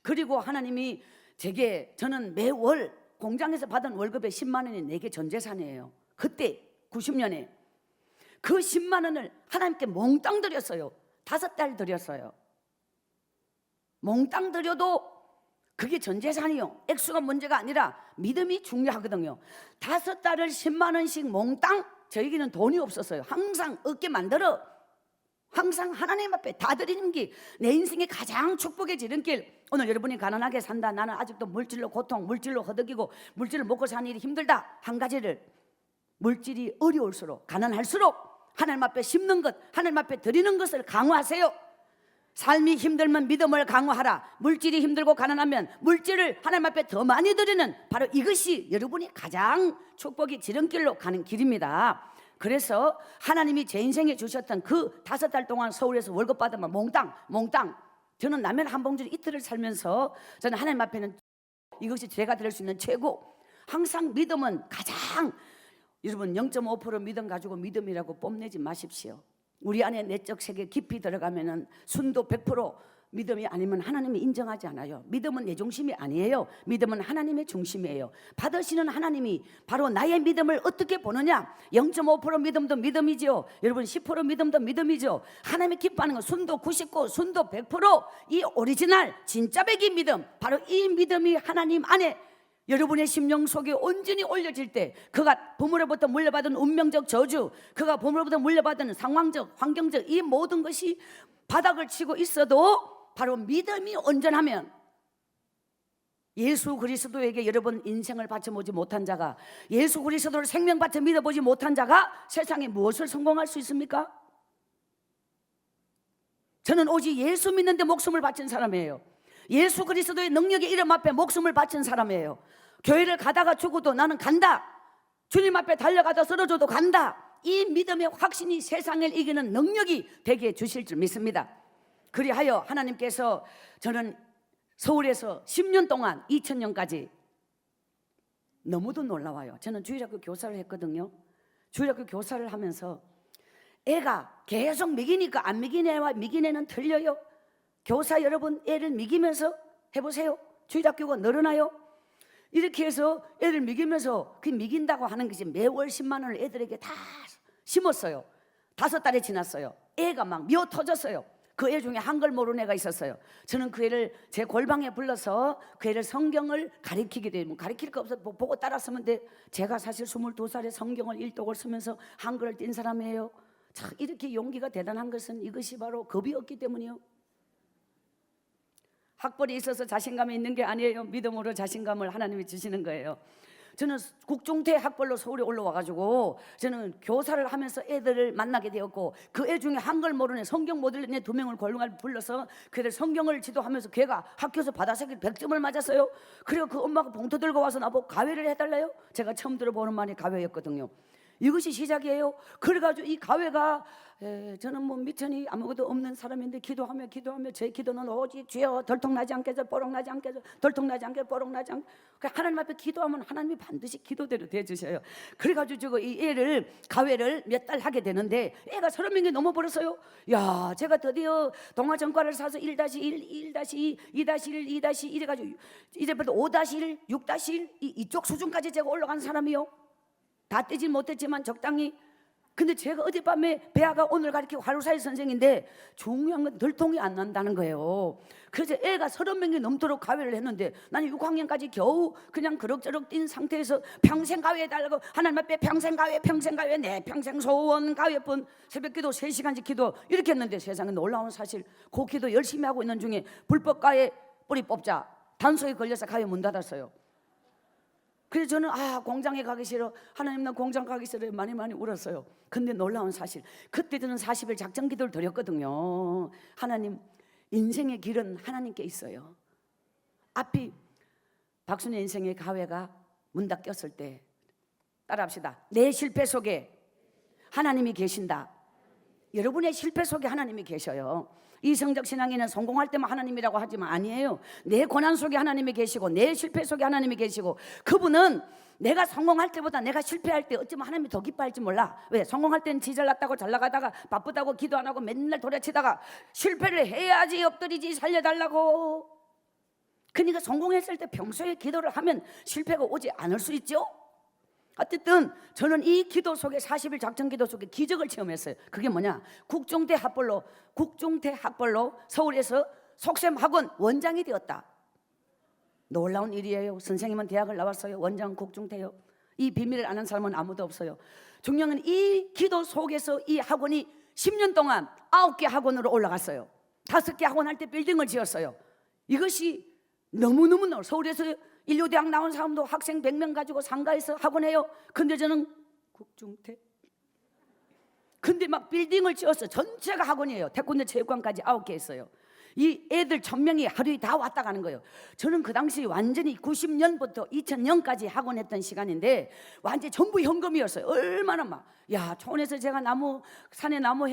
그리고 하나님이 제게, 저는 매월 공장에서 받은 월급의 10만 원이 내게 전 재산이에요. 그때 90년에 그 10만 원을 하나님께 몽땅 드렸어요. 5달 드렸어요. 몽땅 드려도 그게 전 재산이요. 액수가 문제가 아니라 믿음이 중요하거든요. 5달을 10만 원씩 몽땅. 저에게는 돈이 없었어요. 항상 얻게 만들어 항상 하나님 앞에 다 드리는 게 내 인생의 가장 축복의 지름길. 오늘 여러분이 가난하게 산다, 나는 아직도 물질로 고통, 물질로 허덕이고 물질을 먹고 사는 일이 힘들다, 한 가지를, 물질이 어려울수록 가난할수록 하나님 앞에 심는 것, 하나님 앞에 드리는 것을 강화하세요. 삶이 힘들면 믿음을 강화하라. 물질이 힘들고 가난하면 물질을 하나님 앞에 더 많이 드리는, 바로 이것이 여러분이 가장 축복의 지름길로 가는 길입니다. 그래서 하나님이 제 인생에 주셨던 그 5달 동안 서울에서 월급 받으면 몽땅 저는 라면 한 봉지를 이틀을 살면서 저는 하나님 앞에는 이것이 제가 드릴 수 있는 최고. 항상 믿음은 가장, 여러분 0.5% 믿음 가지고 믿음이라고 뽐내지 마십시오. 우리 안에 내적 세계 깊이 들어가면은 순도 100% 믿음이 아니면 하나님이 인정하지 않아요. 믿음은 내 중심이 아니에요. 믿음은 하나님의 중심이에요. 받으시는 하나님이 바로 나의 믿음을 어떻게 보느냐. 0.5% 믿음도 믿음이죠. 여러분 10% 믿음도 믿음이죠. 하나님이 기뻐하는 건 순도 99, 순도 100%, 이 오리지널 진짜 백이 믿음, 바로 이 믿음이 하나님 안에 여러분의 심령 속에 온전히 올려질 때, 그가 부모로부터 물려받은 운명적 저주, 그가 부모로부터 물려받은 상황적, 환경적 이 모든 것이 바닥을 치고 있어도 바로 믿음이 온전하면, 예수 그리스도에게 여러분 인생을 바쳐보지 못한 자가, 예수 그리스도를 생명 바쳐 믿어보지 못한 자가 세상에 무엇을 성공할 수 있습니까? 저는 오직 예수 믿는데 목숨을 바친 사람이에요. 예수 그리스도의 능력의 이름 앞에 목숨을 바친 사람이에요. 교회를 가다가 죽어도 나는 간다. 주님 앞에 달려가다 쓰러져도 간다. 이 믿음의 확신이 세상을 이기는 능력이 되게 주실 줄 믿습니다. 그리하여 하나님께서, 저는 서울에서 10년 동안 2000년까지 너무도 놀라워요. 저는 주일학교 교사를 했거든요. 주일학교 교사를 하면서 애가 계속 미기니까 안 미긴 애와 미긴 애는 틀려요. 교사 여러분, 애를 미기면서 해보세요. 주일학교가 늘어나요. 이렇게 해서 애를 미기면서 그 미긴다고 하는 것이 매월 10만 원을 애들에게 다 심었어요. 5달이 지났어요. 애가 막 미어 터졌어요. 그 애 중에 한글 모르는 애가 있었어요. 저는 그 애를 제 골방에 불러서 그 애를 성경을 가르치게 되면, 가르칠 거 없어 보고 따랐으면 돼. 제가 사실 22살에 성경을 일독을 쓰면서 한글을 띈 사람이에요. 참 이렇게 용기가 대단한 것은 이것이 바로 겁이 없기 때문이요. 학벌이 있어서 자신감이 있는 게 아니에요. 믿음으로 자신감을 하나님이 주시는 거예요. 저는 국중퇴 학벌로 서울에 올라와가지고 저는 교사를 하면서 애들을 만나게 되었고, 그 애 중에 한글 모르는 성경 못 읽는 애 2명을 골룸을 불러서 그들 성경을 지도하면서 걔가 학교에서 바다새끼 100점을 맞았어요. 그리고 그 엄마가 봉투 들고 와서 나보고 가회를 해달래요. 제가 처음 들어보는 말이 가회였거든요. 이것이 시작이에요. 그래가지고 이 가회가, 저는 뭐 미천이 아무것도 없는 사람인데 기도하며 제 기도는 오직 주여 덜통나지 않게 해서 뽀록나지 않게 해서 덜통나지 않게 뽀록나지 않게. 하나님 앞에 기도하면 하나님이 반드시 기도대로 대주셔요. 그래가지고 이 애를 가회를 몇 달 하게 되는데 애가 30명이 넘어버렸어요. 야, 제가 드디어 동화전과를 사서 1-1, 1-2, 2-1, 2-2 이래가지고 이제부터 5-1, 6-1 이쪽 수준까지 제가 올라간 사람이요. 다 떼진 못했지만 적당히 근데 제가 어젯밤에 배아가 오늘 가르치고 하루사이 선생인데 중요한 건 들통이 안 난다는 거예요. 그래서 애가 30명이 넘도록 가외를 했는데 나는 6학년까지 겨우 그냥 그럭저럭 뛴 상태에서 평생 가외해달라고 하나님 앞에 평생 가외 내 평생 소원 가외뿐 새벽기도 3시간씩 기도 이렇게 했는데 세상에 놀라운 사실 그 기도 열심히 하고 있는 중에 불법 가외 뿌리 뽑자 단속에 걸려서 가외 문 닫았어요. 그래서 저는 공장에 가기 싫어, 하나님 나 공장 가기 싫어 많이 울었어요. 근데 놀라운 사실 그때 저는 40일 작전 기도를 드렸거든요. 하나님, 인생의 길은 하나님께 있어요. 앞이 박순의 인생의 가회가 문 닫혔을 때 따라합시다. 내 실패 속에 하나님이 계신다. 여러분의 실패 속에 하나님이 계셔요. 이성적 신앙인은 성공할 때만 하나님이라고 하지만 아니에요. 내 고난 속에 하나님이 계시고 내 실패 속에 하나님이 계시고, 그분은 내가 성공할 때보다 내가 실패할 때 어쩌면 하나님이 더 기뻐할지 몰라. 왜? 성공할 때는 지 잘났다고 잘 나가다가 바쁘다고 기도 안 하고 맨날 도려치다가 실패를 해야지 엎드리지 살려달라고. 그러니까 성공했을 때 평소에 기도를 하면 실패가 오지 않을 수 있죠. 어쨌든 저는 이 기도 속에 40일 작전 기도 속에 기적을 체험했어요. 그게 뭐냐? 국중대 학벌로 서울에서 속셈학원 원장이 되었다. 놀라운 일이에요. 선생님은 대학을 나왔어요. 원장 국중대요. 이 비밀을 아는 사람은 아무도 없어요. 중요한 건 이 기도 속에서 이 학원이 10년 동안 9개 학원으로 올라갔어요. 5개 학원 할 때 빌딩을 지었어요. 이것이 너무너무 서울에서 인류대학 나온 사람도 학생 100명 가지고 상가에서 학원해요. 근데 저는 국중대. 근데 막 빌딩을 지어서 전체가 학원이에요. 태권도 체육관까지 9개 했어요. 이 애들 1000명이 하루에 다 왔다 가는 거예요. 저는 그 당시 완전히 90년부터 2000년까지 학원했던 시간인데 완전히 전부 현금이었어요. 얼마나 막, 야, 촌에서 제가 산에 나무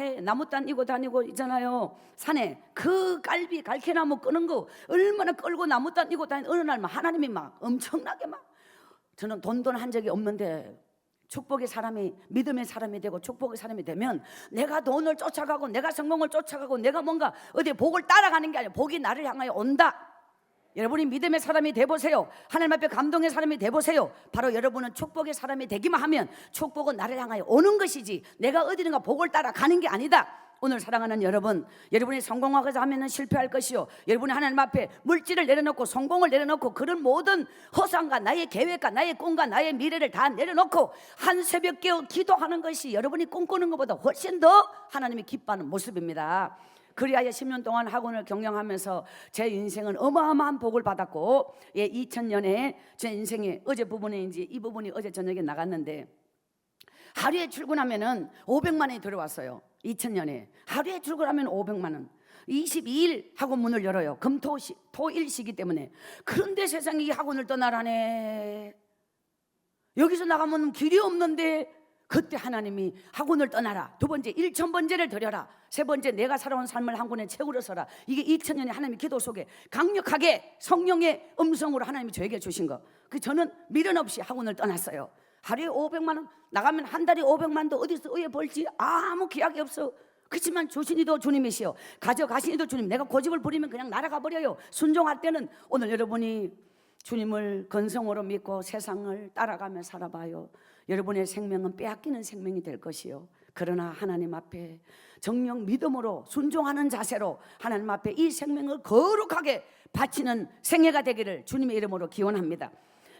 다니고 있잖아요. 산에 그 갈비 갈퀴나무 끄는 거 얼마나 끌고 나무 다니고 어느 날 막 하나님이 막 엄청나게 막, 저는 돈 한 적이 없는데 축복의 사람이, 믿음의 사람이 되고 축복의 사람이 되면 내가 돈을 쫓아가고 내가 성공을 쫓아가고 내가 뭔가 어디 복을 따라가는 게 아니라 복이 나를 향하여 온다. 여러분이 믿음의 사람이 돼보세요. 하나님 앞에 감동의 사람이 돼보세요. 바로 여러분은 축복의 사람이 되기만 하면 축복은 나를 향하여 오는 것이지 내가 어디든가 복을 따라가는 게 아니다. 오늘 사랑하는 여러분, 여러분이 성공하고자 하면 실패할 것이요, 여러분이 하나님 앞에 물질을 내려놓고 성공을 내려놓고 그런 모든 허상과 나의 계획과 나의 꿈과 나의 미래를 다 내려놓고 한 새벽 깨어 기도하는 것이 여러분이 꿈꾸는 것보다 훨씬 더 하나님이 기뻐하는 모습입니다. 그리하여 10년 동안 학원을 경영하면서 제 인생은 어마어마한 복을 받았고, 2000년에 제 인생의 어제 부분인지 이 부분이 어제 저녁에 나갔는데 하루에 출근하면은 500만 원이 들어왔어요. 2000년에 하루에 출근하면 500만 원. 22일 학원 문을 열어요. 토일 시기 때문에. 그런데 세상에 이 학원을 떠나라네. 여기서 나가면 길이 없는데 그때 하나님이 학원을 떠나라. 두 번째 1000번제를 드려라. 세 번째 내가 살아온 삶을 한 권의 책으로 써라. 이게 2000년에 하나님의 기도 속에 강력하게 성령의 음성으로 하나님이 저에게 주신 거. 저는 미련 없이 학원을 떠났어요. 하루에 500만 원 나가면 한 달에 500만도 어디서 의에 벌지 아무 기약이 없어. 그렇지만 주신 이도 주님이시여, 가져가신 이도 주님. 내가 고집을 부리면 그냥 날아가 버려요. 순종할 때는 오늘 여러분이 주님을 건성으로 믿고 세상을 따라가며 살아봐요. 여러분의 생명은 빼앗기는 생명이 될 것이요, 그러나 하나님 앞에 정령 믿음으로 순종하는 자세로 하나님 앞에 이 생명을 거룩하게 바치는 생애가 되기를 주님의 이름으로 기원합니다.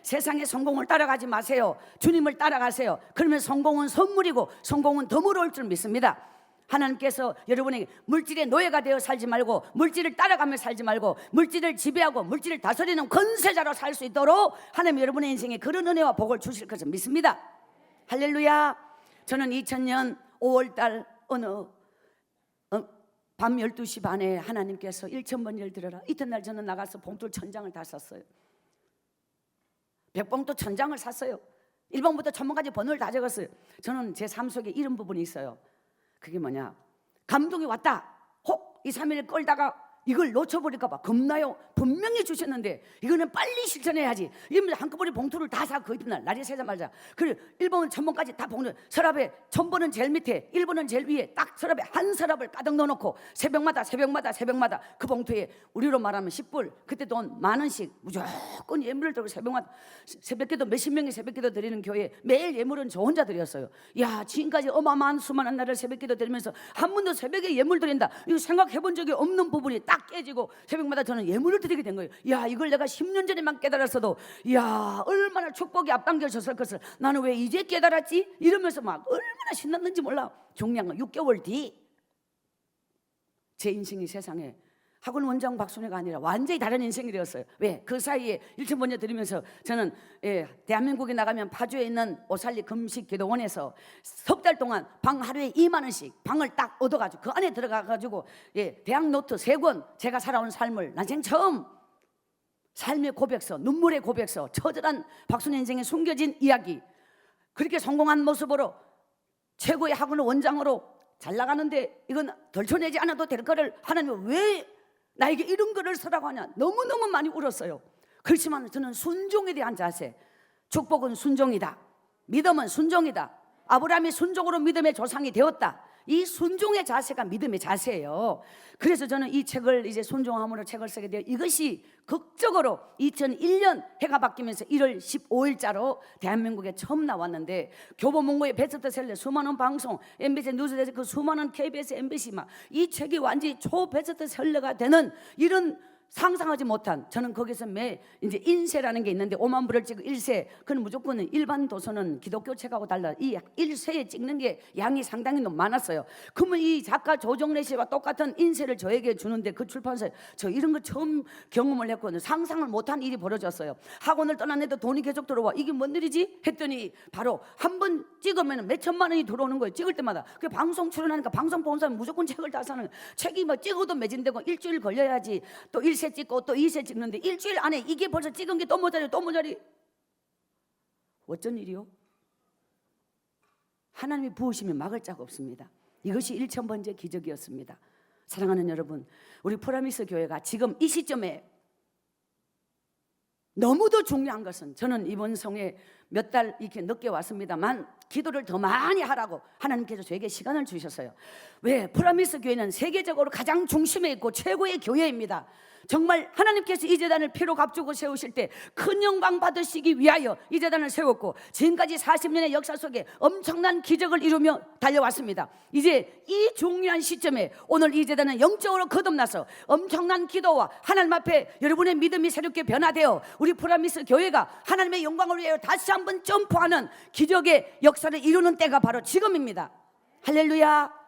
세상의 성공을 따라가지 마세요. 주님을 따라가세요. 그러면 성공은 선물이고 성공은 덤으로 올 줄 믿습니다. 하나님께서 여러분에게 물질의 노예가 되어 살지 말고, 물질을 따라가며 살지 말고, 물질을 지배하고 물질을 다스리는 권세자로 살 수 있도록 하나님 여러분의 인생에 그런 은혜와 복을 주실 것을 믿습니다. 할렐루야. 저는 2000년 5월달 어느 밤 12시 반에 하나님께서 1000번제를 드려라. 이튿날 저는 나가서 봉투 1000장을 다 샀어요. 100봉투 1000장을 샀어요. 1번부터 1000번까지 번호를 다 적었어요. 저는 제 삶 속에 이런 부분이 있어요. 그게 뭐냐, 감동이 왔다. 혹 2, 3일 끌다가 이걸 놓쳐버릴까 봐 겁나요. 분명히 주셨는데 이거는 빨리 실천해야지. 이러면서 한꺼번에 봉투를 다 사. 그 이튿날 날이 새자마자 그리고 1번 천번까지 다 봉투. 서랍에 천번은 제일 밑에 1번은 제일 위에 딱 서랍에 한 서랍을 가득 넣어놓고 새벽마다 그 봉투에 우리로 말하면 10불, 그때 돈 10,000원씩 무조건 예물을 들고 새벽마다 새벽기도 몇십 명이 새벽기도 드리는 교회 매일 예물은 저 혼자 드렸어요. 야, 지금까지 어마어마한 수많은 날을 새벽기도 드리면서 한 번도 새벽에 예물 드린다 이거 생각해본 적이 없는 부분이 딱 깨지고 새벽마다 저는 예물을 드리게 된 거예요. 야, 이걸 내가 10년 전에만 깨달았어도 야, 얼마나 축복이 앞당겨졌을 것을 나는 왜 이제 깨달았지? 이러면서 막 얼마나 신났는지 몰라. 중요한 건 6개월 뒤 제 인생이 세상에 학원 원장 박순애가 아니라 완전히 다른 인생이 되었어요. 왜? 그 사이에 1,000번째 드리면서 저는 대한민국에 나가면 파주에 있는 오살리 금식기도원에서 석 달 동안 방 하루에 20,000원씩 방을 딱 얻어가지고 그 안에 들어가가지고 대학 노트 3권 제가 살아온 삶을 난생 처음 삶의 고백서, 눈물의 고백서, 처절한 박순애 인생에 숨겨진 이야기, 그렇게 성공한 모습으로 최고의 학원 원장으로 잘 나가는데 이건 덜쳐내지 않아도 될 거를 하나님은 왜 나에게 이런 거를 쓰라고 하냐. 너무너무 많이 울었어요. 그렇지만 저는 순종에 대한 자세, 축복은 순종이다, 믿음은 순종이다, 아브라함이 순종으로 믿음의 조상이 되었다, 이 순종의 자세가 믿음의 자세예요. 그래서 저는 이 책을 이제 순종함으로 책을 쓰게 되어 이것이 극적으로 2001년 해가 바뀌면서 1월 15일자로 대한민국에 처음 나왔는데 교보문고의 베스트셀러, 수많은 방송, MBC 뉴스에서 그 수많은 KBS, MBC 막 이 책이 완전히 초베스트셀러가 되는 이런 상상하지 못한, 저는 거기서 이제 인세라는 게 있는데 5만 불을 찍고 1세, 그건 무조건 일반 도서는 기독교 책하고 달라 이 1세에 찍는 게 양이 상당히 너무 많았어요. 그러면 이 작가 조정래 씨와 똑같은 인세를 저에게 주는데 그 출판사에 저 이런 거 처음 경험을 했거든요. 상상을 못한 일이 벌어졌어요. 학원을 떠났는데도 돈이 계속 들어와. 이게 뭔 일이지? 했더니 바로 한 번 찍으면 몇 천만 원이 들어오는 거예요. 찍을 때마다. 그 방송 출연하니까 방송 본 사람 무조건 책을 다 사는 거예요. 책이 뭐 찍어도 매진되고 일주일 걸려야지 또 1세 찍고 또 2세 찍는데 일주일 안에 이게 벌써 찍은 게 또 모자리 어쩐 일이요? 하나님이 부으시면 막을 자가 없습니다. 이것이 1,000번째 기적이었습니다. 사랑하는 여러분, 우리 프라미스 교회가 지금 이 시점에 너무도 중요한 것은, 저는 이번 성에 몇 달 이렇게 늦게 왔습니다만 기도를 더 많이 하라고 하나님께서 저에게 시간을 주셨어요. 왜? 프라미스 교회는 세계적으로 가장 중심에 있고 최고의 교회입니다. 정말 하나님께서 이 재단을 피로 값주고 세우실 때 큰 영광 받으시기 위하여 이 재단을 세웠고 지금까지 40년의 역사 속에 엄청난 기적을 이루며 달려왔습니다. 이제 이 중요한 시점에 오늘 이 재단은 영적으로 거듭나서 엄청난 기도와 하나님 앞에 여러분의 믿음이 새롭게 변화되어 우리 프라미스 교회가 하나님의 영광을 위하여 다시 한번 점프하는 기적의 역사를 이루는 때가 바로 지금입니다. 할렐루야.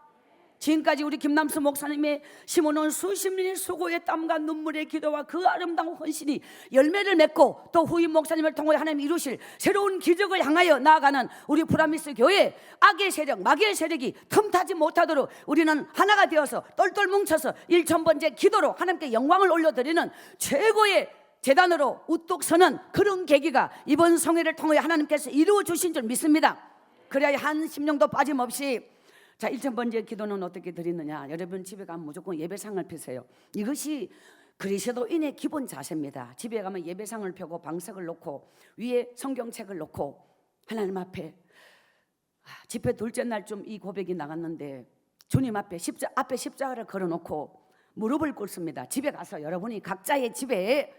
지금까지 우리 김남수 목사님의 심어놓은 수십 년의 수고의 땀과 눈물의 기도와 그 아름다운 헌신이 열매를 맺고 또 후임 목사님을 통해 하나님 이루실 새로운 기적을 향하여 나아가는 우리 프라미스 교회, 악의 세력, 마귀의 세력이 틈타지 못하도록 우리는 하나가 되어서 똘똘 뭉쳐서 1,000번째 기도로 하나님께 영광을 올려드리는 최고의 재단으로 우뚝 서는 그런 계기가 이번 성회를 통해 하나님께서 이루어 주신 줄 믿습니다. 그래야 한 심령도 빠짐없이. 자, 1,000번째 기도는 어떻게 드리느냐? 여러분 집에 가면 무조건 예배상을 펴세요. 이것이 그리스도인의 기본 자세입니다. 집에 가면 예배상을 펴고 방석을 놓고 위에 성경책을 놓고 하나님 앞에, 집회 둘째 날쯤 이 고백이 나갔는데 주님 앞에 십자가를 걸어놓고 무릎을 꿇습니다. 집에 가서 여러분이 각자의 집에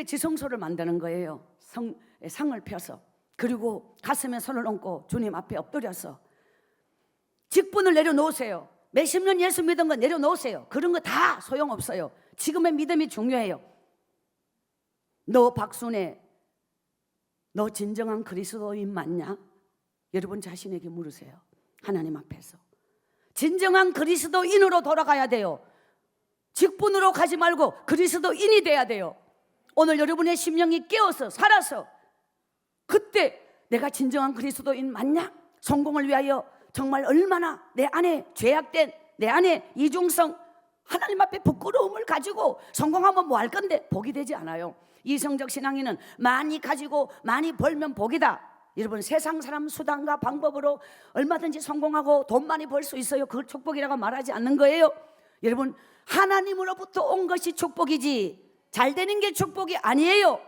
지성소를 만드는 거예요. 상을 펴서, 그리고 가슴에 손을 얹고 주님 앞에 엎드려서 직분을 내려놓으세요. 몇십 년 예수 믿은 거 내려놓으세요. 그런 거 다 소용없어요. 지금의 믿음이 중요해요. 너 박순애, 너 진정한 그리스도인 맞냐? 여러분 자신에게 물으세요. 하나님 앞에서 진정한 그리스도인으로 돌아가야 돼요. 직분으로 가지 말고 그리스도인이 돼야 돼요. 오늘 여러분의 심령이 깨어서 살아서 그때 내가 진정한 그리스도인 맞냐? 성공을 위하여 정말 얼마나 내 안에 죄악된 내 안에 이중성, 하나님 앞에 부끄러움을 가지고 성공하면 뭐 할 건데 복이 되지 않아요. 이성적 신앙인은 많이 가지고 많이 벌면 복이다. 여러분 세상 사람 수단과 방법으로 얼마든지 성공하고 돈 많이 벌 수 있어요. 그걸 축복이라고 말하지 않는 거예요. 여러분, 하나님으로부터 온 것이 축복이지 잘 되는 게 축복이 아니에요.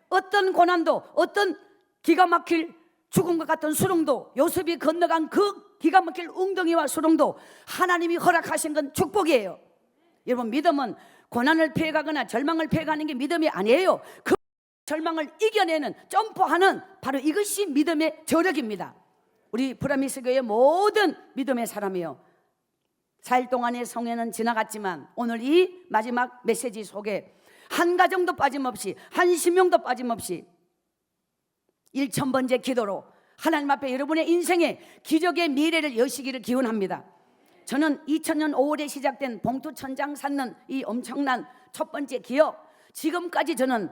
어떤 고난도, 어떤 기가 막힐 죽음과 같은 수렁도, 요셉이 건너간 그 기가 막힐 웅덩이와 수렁도 하나님이 허락하신 건 축복이에요. 여러분, 믿음은 고난을 피해가거나 절망을 피해가는 게 믿음이 아니에요. 그 절망을 이겨내는, 점프하는, 바로 이것이 믿음의 저력입니다. 우리 브라미스 교회 모든 믿음의 사람이요, 4일 동안의 성회는 지나갔지만 오늘 이 마지막 메시지 속에 한 가정도 빠짐없이, 한 심령도 빠짐없이 1000번째 기도로 하나님 앞에 여러분의 인생의 기적의 미래를 여시기를 기원합니다. 저는 2000년 5월에 시작된 봉투천장 쌓는 이 엄청난 첫 번째 기업, 지금까지 저는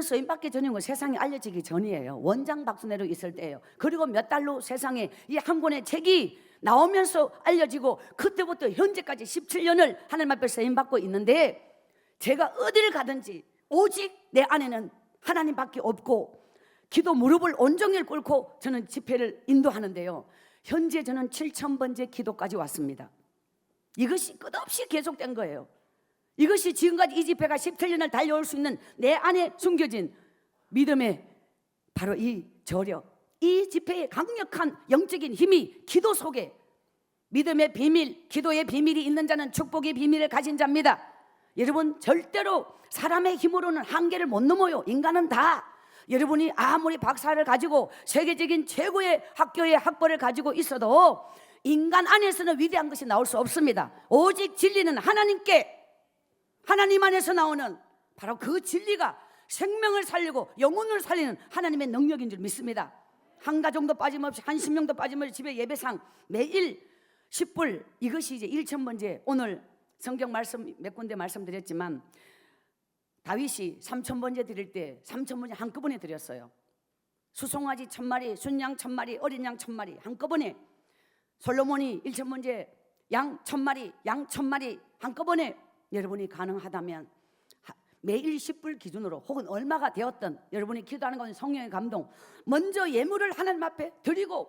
쓰임받기 전이고 세상에 알려지기 전이에요. 원장 박순애로 있을 때예요. 그리고 몇 달로 세상에 이 한 권의 책이 나오면서 알려지고, 그때부터 현재까지 17년을 하나님 앞에 쓰임받고 있는데, 제가 어디를 가든지 오직 내 안에는 하나님밖에 없고 기도 무릎을 온종일 꿇고 저는 집회를 인도하는데요, 현재 저는 7000번째 기도까지 왔습니다. 이것이 끝없이 계속된 거예요. 이것이 지금까지 이 집회가 17년을 달려올 수 있는 내 안에 숨겨진 믿음의 바로 이 저력, 이 집회의 강력한 영적인 힘이 기도 속에, 믿음의 비밀, 기도의 비밀이 있는 자는 축복의 비밀을 가진 자입니다. 여러분, 절대로 사람의 힘으로는 한계를 못 넘어요. 인간은 다, 여러분이 아무리 박사를 가지고 세계적인 최고의 학교의 학벌을 가지고 있어도 인간 안에서는 위대한 것이 나올 수 없습니다. 오직 진리는 하나님께, 하나님 안에서 나오는 바로 그 진리가 생명을 살리고 영혼을 살리는 하나님의 능력인 줄 믿습니다. 한 가정도 빠짐없이, 한 심령도 빠짐없이 집에 예배상 매일 10불, 이것이 이제 1000번째. 오늘 성경 말씀 몇 군데 말씀드렸지만 다윗이 3000번째 드릴 때 3000번째 한꺼번에 드렸어요. 수송아지 1000마리, 순양 1000마리, 어린 양 1000마리 한꺼번에. 솔로몬이 1000번째 양 1000마리, 양 1000마리 한꺼번에. 여러분이 가능하다면 매일 10불 기준으로, 혹은 얼마가 되었든 여러분이 기도하는 건 성령의 감동, 먼저 예물을 하나님 앞에 드리고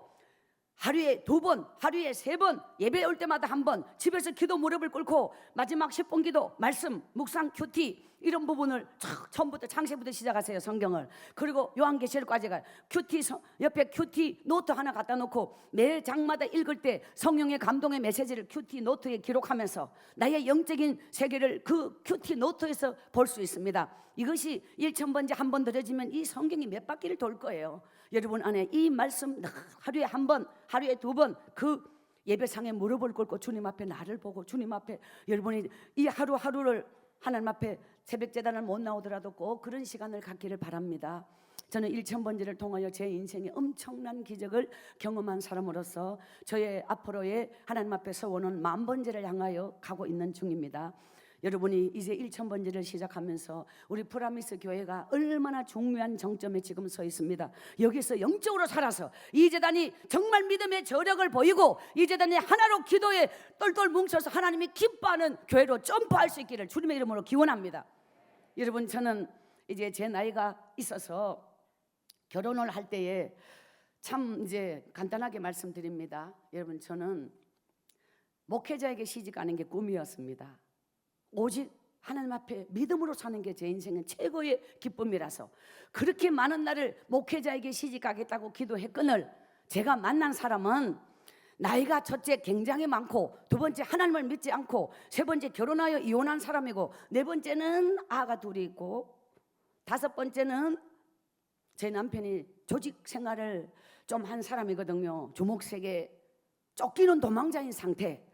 하루에 2번, 하루에 3번, 예배 올 때마다 1번, 집에서 기도 무릎을 꿇고 마지막 10분 기도, 말씀, 묵상, 큐티, 이런 부분을 처음부터 창세부터 시작하세요, 성경을. 그리고 요한계시록까지 가요. 큐티 옆에 큐티 노트 하나 갖다 놓고 매 장마다 읽을 때 성령의 감동의 메시지를 큐티 노트에 기록하면서 나의 영적인 세계를 그 큐티 노트에서 볼 수 있습니다. 이것이 1000번째 한 번 드려지면 이 성경이 몇 바퀴를 돌 거예요. 여러분 안에 이 말씀 하루에 1번, 하루에 2번 그 예배상에 무릎을 꿇고 주님 앞에 나를 보고, 주님 앞에 여러분이 이 하루하루를 하나님 앞에 새벽 제단을 못 나오더라도 꼭 그런 시간을 갖기를 바랍니다. 저는 1000번째를 통하여 제 인생에 엄청난 기적을 경험한 사람으로서 저의 앞으로의 하나님 앞에 서오는 10,000번째를 향하여 가고 있는 중입니다. 여러분이 이제 1000번째를 시작하면서 우리 프라미스 교회가 얼마나 중요한 정점에 지금 서 있습니다. 여기서 영적으로 살아서 이 재단이 정말 믿음의 저력을 보이고 이 재단이 하나로 기도에 똘똘 뭉쳐서 하나님이 기뻐하는 교회로 점프할 수 있기를 주님의 이름으로 기원합니다. 여러분, 저는 이제 제 나이가 있어서 결혼을 할 때에 참 이제 간단하게 말씀드립니다. 여러분, 저는 목회자에게 시집가는 게 꿈이었습니다. 오직 하나님 앞에 믿음으로 사는 게 제 인생의 최고의 기쁨이라서 그렇게 많은 날을 목회자에게 시집가겠다고 기도했거늘, 제가 만난 사람은 나이가 첫째 굉장히 많고, 두 번째 하나님을 믿지 않고, 세 번째 결혼하여 이혼한 사람이고, 네 번째는 아가 둘이 있고, 다섯 번째는 제 남편이 조직 생활을 좀 한 사람이거든요. 주목세계 쫓기는 도망자인 상태.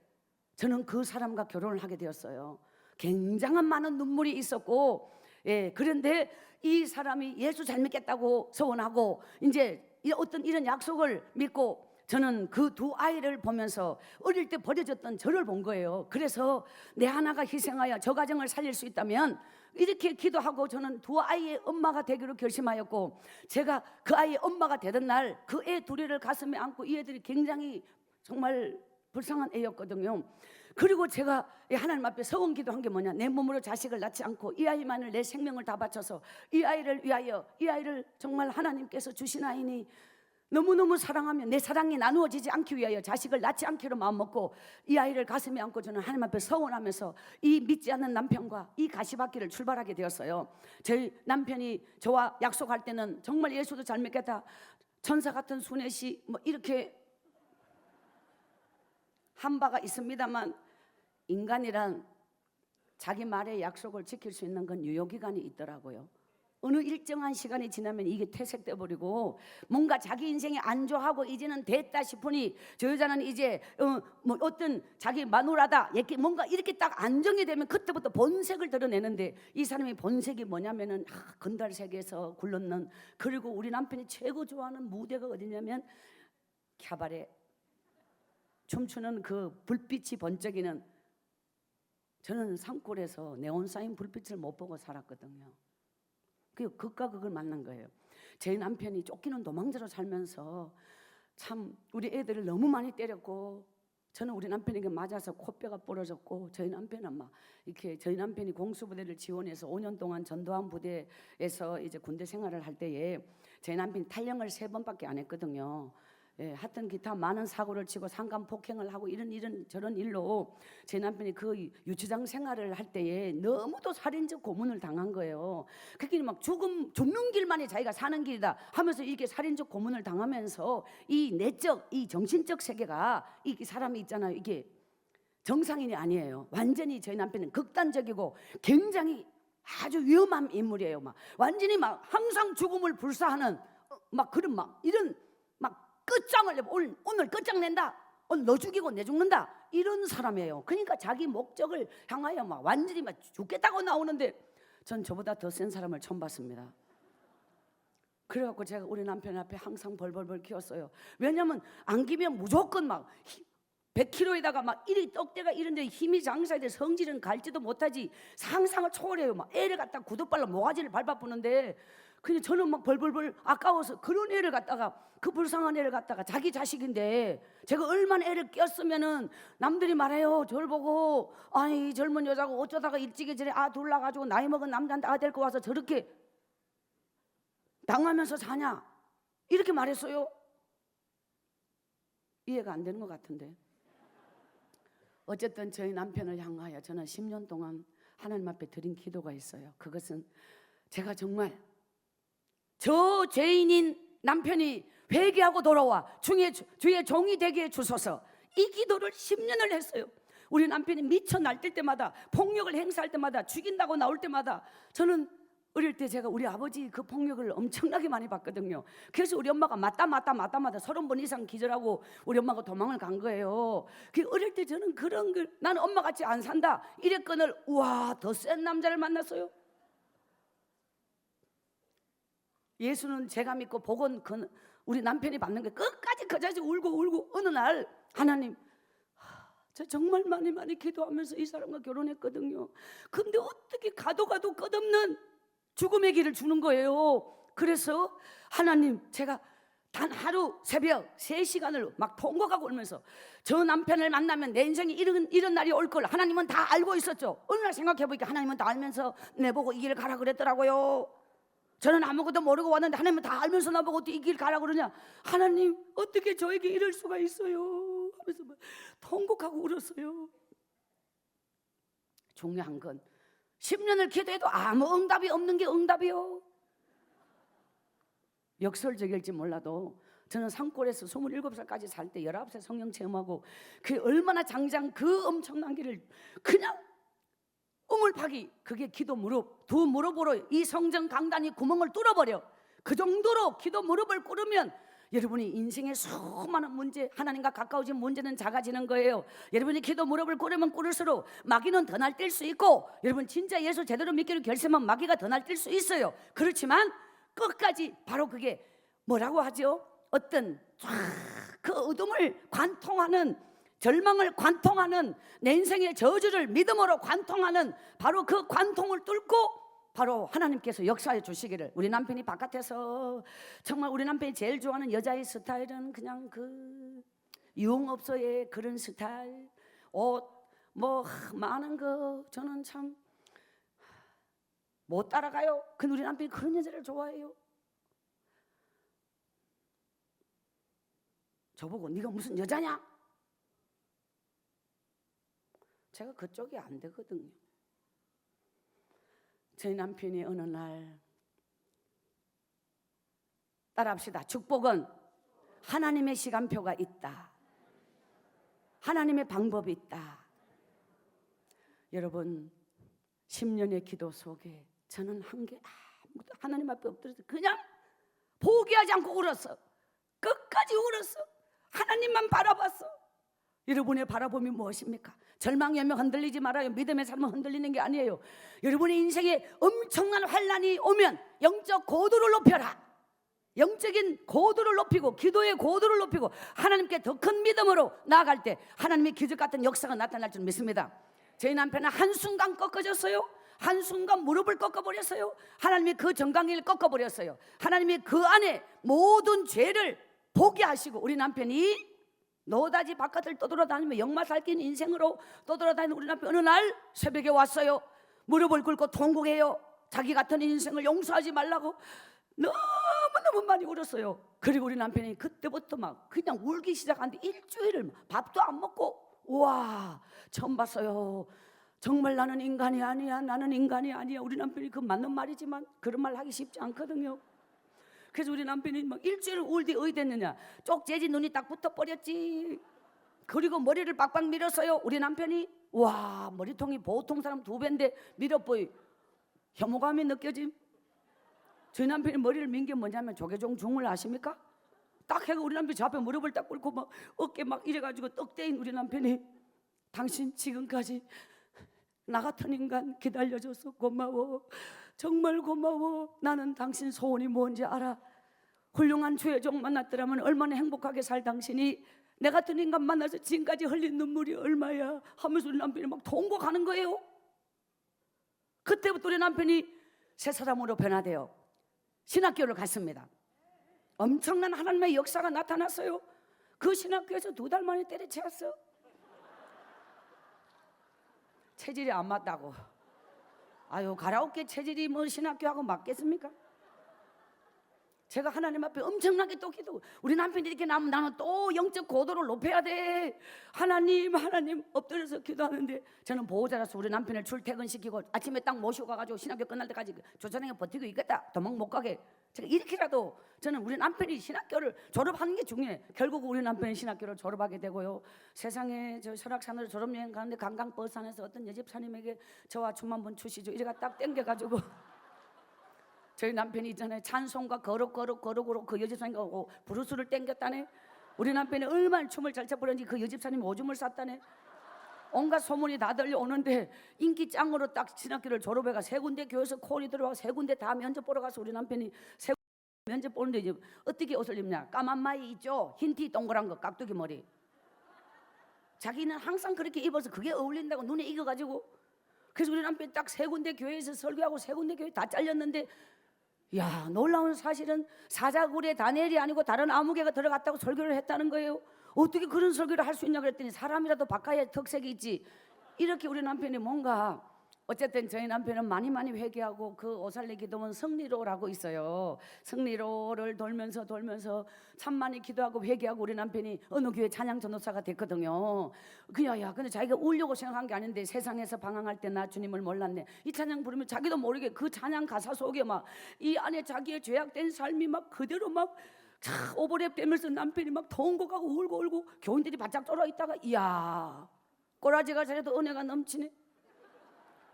저는 그 사람과 결혼을 하게 되었어요. 굉장한 많은 눈물이 있었고, 그런데 이 사람이 예수 잘 믿겠다고 서원하고 이제 어떤 이런 약속을 믿고, 저는 그 두 아이를 보면서 어릴 때 버려졌던 저를 본 거예요. 그래서 내 하나가 희생하여 저 가정을 살릴 수 있다면 이렇게 기도하고 저는 두 아이의 엄마가 되기로 결심하였고, 제가 그 아이의 엄마가 되던 날 그 애 둘이를 가슴에 안고, 이 애들이 굉장히 정말 불쌍한 애였거든요. 그리고 제가 하나님 앞에 서원 기도한 게 뭐냐, 내 몸으로 자식을 낳지 않고 이 아이만을 내 생명을 다 바쳐서 이 아이를 위하여, 이 아이를 정말 하나님께서 주신 아이니 너무너무 사랑하며 내 사랑이 나누어지지 않기 위하여 자식을 낳지 않기로 마음먹고 이 아이를 가슴에 안고 저는 하나님 앞에 서원하면서 이 믿지 않는 남편과 이 가시밭길을 출발하게 되었어요. 저희 남편이 저와 약속할 때는 정말 예수도 잘 믿겠다, 천사 같은 순애시 뭐 이렇게 한 바가 있습니다만, 인간이란 자기 말의 약속을 지킬 수 있는 건 유효기간이 있더라고요. 어느 일정한 시간이 지나면 이게 퇴색돼 버리고 뭔가 자기 인생이 안 좋아하고 이제는 됐다 싶으니 저 여자는 이제 뭐 어떤 자기 마누라다 뭔가 이렇게 딱 안정이 되면 그때부터 본색을 드러내는데, 이 사람이 본색이 뭐냐면은 건달 세계에서 굴렀는, 그리고 우리 남편이 최고 좋아하는 무대가 어디냐면 캬바레 춤추는 그 불빛이 번쩍이는, 저는 산골에서 네온사인 불빛을 못 보고 살았거든요. 극과 극을 만난 거예요. 제 남편이 쫓기는 도망자로 살면서 참 우리 애들을 너무 많이 때렸고, 저는 우리 남편에게 맞아서 코뼈가 부러졌고, 저희 남편은 막 이렇게, 저희 남편이 공수부대를 지원해서 5년 동안 전두환 부대에서 이제 군대 생활을 할 때에 저희 남편이 탈영을 3번밖에 안 했거든요. 예, 하여튼 기타 많은 사고를 치고 상간 폭행을 하고 이런 저런 일로 제 남편이 그 유치장 생활을 할 때에 너무도 살인적 고문을 당한 거예요. 그게 막 죽는 길만이 자기가 사는 길이다 하면서 이게 살인적 고문을 당하면서 이 내적, 이 정신적 세계가, 이 사람이 있잖아요, 이게 정상인이 아니에요. 완전히 저희 남편은 극단적이고 굉장히 아주 위험한 인물이에요. 막 완전히 막 항상 죽음을 불사하는 막 그런 막 이런 끝장을 내고 오늘 끝장낸다, 오늘 너 죽이고 내 죽는다, 이런 사람이에요. 그러니까 자기 목적을 향하여 막 완전히 막 죽겠다고 나오는데, 전 저보다 더 센 사람을 처음 봤습니다. 그래갖고 제가 우리 남편 앞에 항상 벌벌벌 키웠어요. 왜냐면 안기면 무조건 막 100kg에다가 막 이리 떡대가 이런데 힘이 장사해야 돼. 성질은 갈지도 못하지 상상을 초월해요. 막 애를 갖다 구두발로 모가지를 밟아부는데, 근데 저는 막 벌벌벌 아까워서 그런 애를 갖다가, 그 불쌍한 애를 갖다가 자기 자식인데 제가 얼마나 애를 꼈으면은 남들이 말해요. 저를 보고 아니 젊은 여자고 어쩌다가 일찍이 전에 둘 낳아가지고 나이 먹은 남자한테 데리고 와서 저렇게 당하면서 사냐, 이렇게 말했어요. 이해가 안 되는 것 같은데. 어쨌든 저희 남편을 향하여 저는 10년 동안 하나님 앞에 드린 기도가 있어요. 그것은 제가 정말 저 죄인인 남편이 회개하고 돌아와 주의 종이 되게 해주소서, 이 기도를 10년을 했어요. 우리 남편이 미쳐 날뛸 때마다, 폭력을 행사할 때마다, 죽인다고 나올 때마다, 저는 어릴 때 제가 우리 아버지 그 폭력을 엄청나게 많이 봤거든요. 그래서 우리 엄마가 맞다 30번 이상 기절하고 우리 엄마가 도망을 간 거예요. 그 어릴 때 저는 그런 걸, 나는 엄마같이 안 산다 이랬거늘, 우와 더 센 남자를 만났어요. 예수는 제가 믿고 복은 우리 남편이 받는 게 끝까지 그 자식 울고 어느 날 하나님, 저 정말 많이 기도하면서 이 사람과 결혼했거든요. 근데 어떻게 가도 끝없는 죽음의 길을 주는 거예요. 그래서 하나님, 제가 단 하루 새벽 3시간을 막 통곡하고 울면서 저 남편을 만나면 내 인생에 이런 날이 올 걸 하나님은 다 알고 있었죠. 어느 날 생각해보니까 하나님은 다 알면서 내보고 이 길을 가라 그랬더라고요. 저는 아무것도 모르고 왔는데 하나님은 다 알면서 나보고 어떻게 이 길 가라 그러냐. 하나님 어떻게 저에게 이럴 수가 있어요 하면서 막 통곡하고 울었어요. 중요한 건 10년을 기도해도 아무 응답이 없는 게 응답이요. 역설적일지 몰라도 저는 산골에서 27살까지 살 때 19살 성령 체험하고 그 얼마나 장장 그 엄청난 길을 그냥 우물파기, 그게 기도 무릎, 두 무릎으로 이 성전 강단이 구멍을 뚫어버려. 그 정도로 기도 무릎을 꿇으면 여러분이 인생의 수많은 문제, 하나님과 가까워진 문제는 작아지는 거예요. 여러분이 기도 무릎을 꿇으면 꿇을수록 마귀는 더 날뛸 수 있고, 여러분 진짜 예수 제대로 믿기로 결심하면 마귀가 더 날뛸 수 있어요. 그렇지만 끝까지 바로 그게 뭐라고 하죠? 어떤 그 어둠을 관통하는, 절망을 관통하는, 내 인생의 저주를 믿음으로 관통하는 바로 그 관통을 뚫고 바로 하나님께서 역사해 주시기를. 우리 남편이 바깥에서 정말 우리 남편이 제일 좋아하는 여자의 스타일은 그냥 그 유흥업소의 그런 스타일, 옷 뭐 많은 거 저는 참 못 따라가요. 근데 우리 남편이 그런 여자를 좋아해요. 저보고 네가 무슨 여자냐? 제가 그쪽이 안 되거든요. 저희 남편이 어느 날 따라합시다. 축복은 하나님의 시간표가 있다. 하나님의 방법이 있다. 여러분 10년의 기도 속에 저는 한 게 아무도 하나님 앞에 엎드려서 그냥 포기하지 않고 울었어. 끝까지 울었어. 하나님만 바라봤어. 여러분의 바라봄이 무엇입니까? 절망이 오면 흔들리지 말아요. 믿음의 삶은 흔들리는 게 아니에요. 여러분의 인생에 엄청난 환난이 오면 영적 고도를 높여라. 영적인 고도를 높이고 기도의 고도를 높이고 하나님께 더 큰 믿음으로 나아갈 때 하나님의 기적 같은 역사가 나타날 줄 믿습니다. 저희 남편은 한순간 꺾어졌어요. 한순간 무릎을 꺾어버렸어요. 하나님의 그 정강이를 꺾어버렸어요. 하나님의 그 안에 모든 죄를 포기하시고 우리 남편이 노다지 바깥을 떠돌아다니며 역마 살긴 인생으로 떠돌아다니는 우리 남편 어느 날 새벽에 왔어요. 무릎을 꿇고 통곡해요. 자기 같은 인생을 용서하지 말라고 너무너무 많이 울었어요. 그리고 우리 남편이 그때부터 막 그냥 울기 시작하는데 일주일을 밥도 안 먹고 우와 처음 봤어요. 정말 나는 인간이 아니야. 나는 인간이 아니야. 우리 남편이 그 맞는 말이지만 그런 말 하기 쉽지 않거든요. 그래서 우리 남편이 막 일주일을 울디 어디 됐느냐. 쪽재지 눈이 딱 붙어버렸지. 그리고 머리를 빡빡 밀었어요. 우리 남편이 와 머리통이 보통 사람 2배인데 밀어보이 혐오감이 느껴짐. 저희 남편이 머리를 민 게 뭐냐면 조계종 중을 아십니까? 딱 해가 우리 남편이 저 앞에 무릎을 딱 꿇고 막 어깨 막 이래가지고 떡대인 우리 남편이 당신 지금까지 나 같은 인간 기다려줘서 고마워. 정말 고마워. 나는 당신 소원이 뭔지 알아. 훌륭한 주의 종 만났더라면 얼마나 행복하게 살 당신이 내 같은 인간 만나서 지금까지 흘린 눈물이 얼마야 하면서 우리 남편이 막 통곡하는 거예요. 그때부터 우리 남편이 새 사람으로 변화되어 신학교를 갔습니다. 엄청난 하나님의 역사가 나타났어요. 그 신학교에서 2달 만에 때려치웠어. 체질이 안 맞다고. 아유 가라오케 체질이 뭐 신학교하고 맞겠습니까? 제가 하나님 앞에 엄청나게 또 기도. 우리 남편이 이렇게 나면 나는 또 영적 고도를 높여야 돼. 하나님 엎드려서 기도하는데 저는 보호자라서 우리 남편을 출퇴근시키고 아침에 딱 모시고 가가지고 신학교 끝날 때까지 조선행에 버티고 있겠다. 도망 못 가게. 제가 이렇게라도 저는 우리 남편이 신학교를 졸업하는 게 중요해. 결국 우리 남편이 신학교를 졸업하게 되고요. 세상에 저 설악산으로 졸업여행 가는데 관광버스 안에서 어떤 여집사님에게 저와 춤 한번 추시죠. 이래가 딱 땡겨가지고 저희 남편이 있잖아요. 찬송가 거룩으로 그 여집사님하고 브루스를 땡겼다네. 우리 남편이 얼마나 춤을 잘 춰버렸는지 그 여집사님이 오줌을 쌌다네. 온갖 소문이 다 들려오는데 인기 짱으로 딱 신학교를 졸업해가 3군데 교회에서 콜이 들어와서 3군데 다 면접 보러 가서 우리 남편이 면접 보는데 이제 어떻게 옷을 입냐. 까만 마이 있죠. 흰티 동그란 거 깍두기 머리. 자기는 항상 그렇게 입어서 그게 어울린다고 눈에 익어가지고. 그래서 우리 남편이 딱 3군데 교회에서 설교하고 3군데 교회 다 잘렸는데 야 놀라운 사실은 사자굴에 다니엘이 아니고 다른 아무개가 들어갔다고 설교를 했다는 거예요. 어떻게 그런 설교를 할 수 있냐 그랬더니 사람이라도 바꿔야 특색이 있지. 이렇게 우리 남편이 뭔가 어쨌든 저희 남편은 많이 회개하고 그 오살리 기도원 승리로라고 있어요. 승리로를 돌면서 참 많이 기도하고 회개하고 우리 남편이 어느 교회 찬양 전도사가 됐거든요. 그야 근데 자기가 울려고 생각한 게 아닌데 세상에서 방황할 때 나 주님을 몰랐네. 이 찬양 부르면 자기도 모르게 그 찬양 가사 속에 막 이 안에 자기의 죄악된 삶이 막 그대로 막 오버랩 되면서 남편이 막 통곡하고 울고 교인들이 바짝 쫄아 있다가 이야 꼬라지가 잘해도 은혜가 넘치네.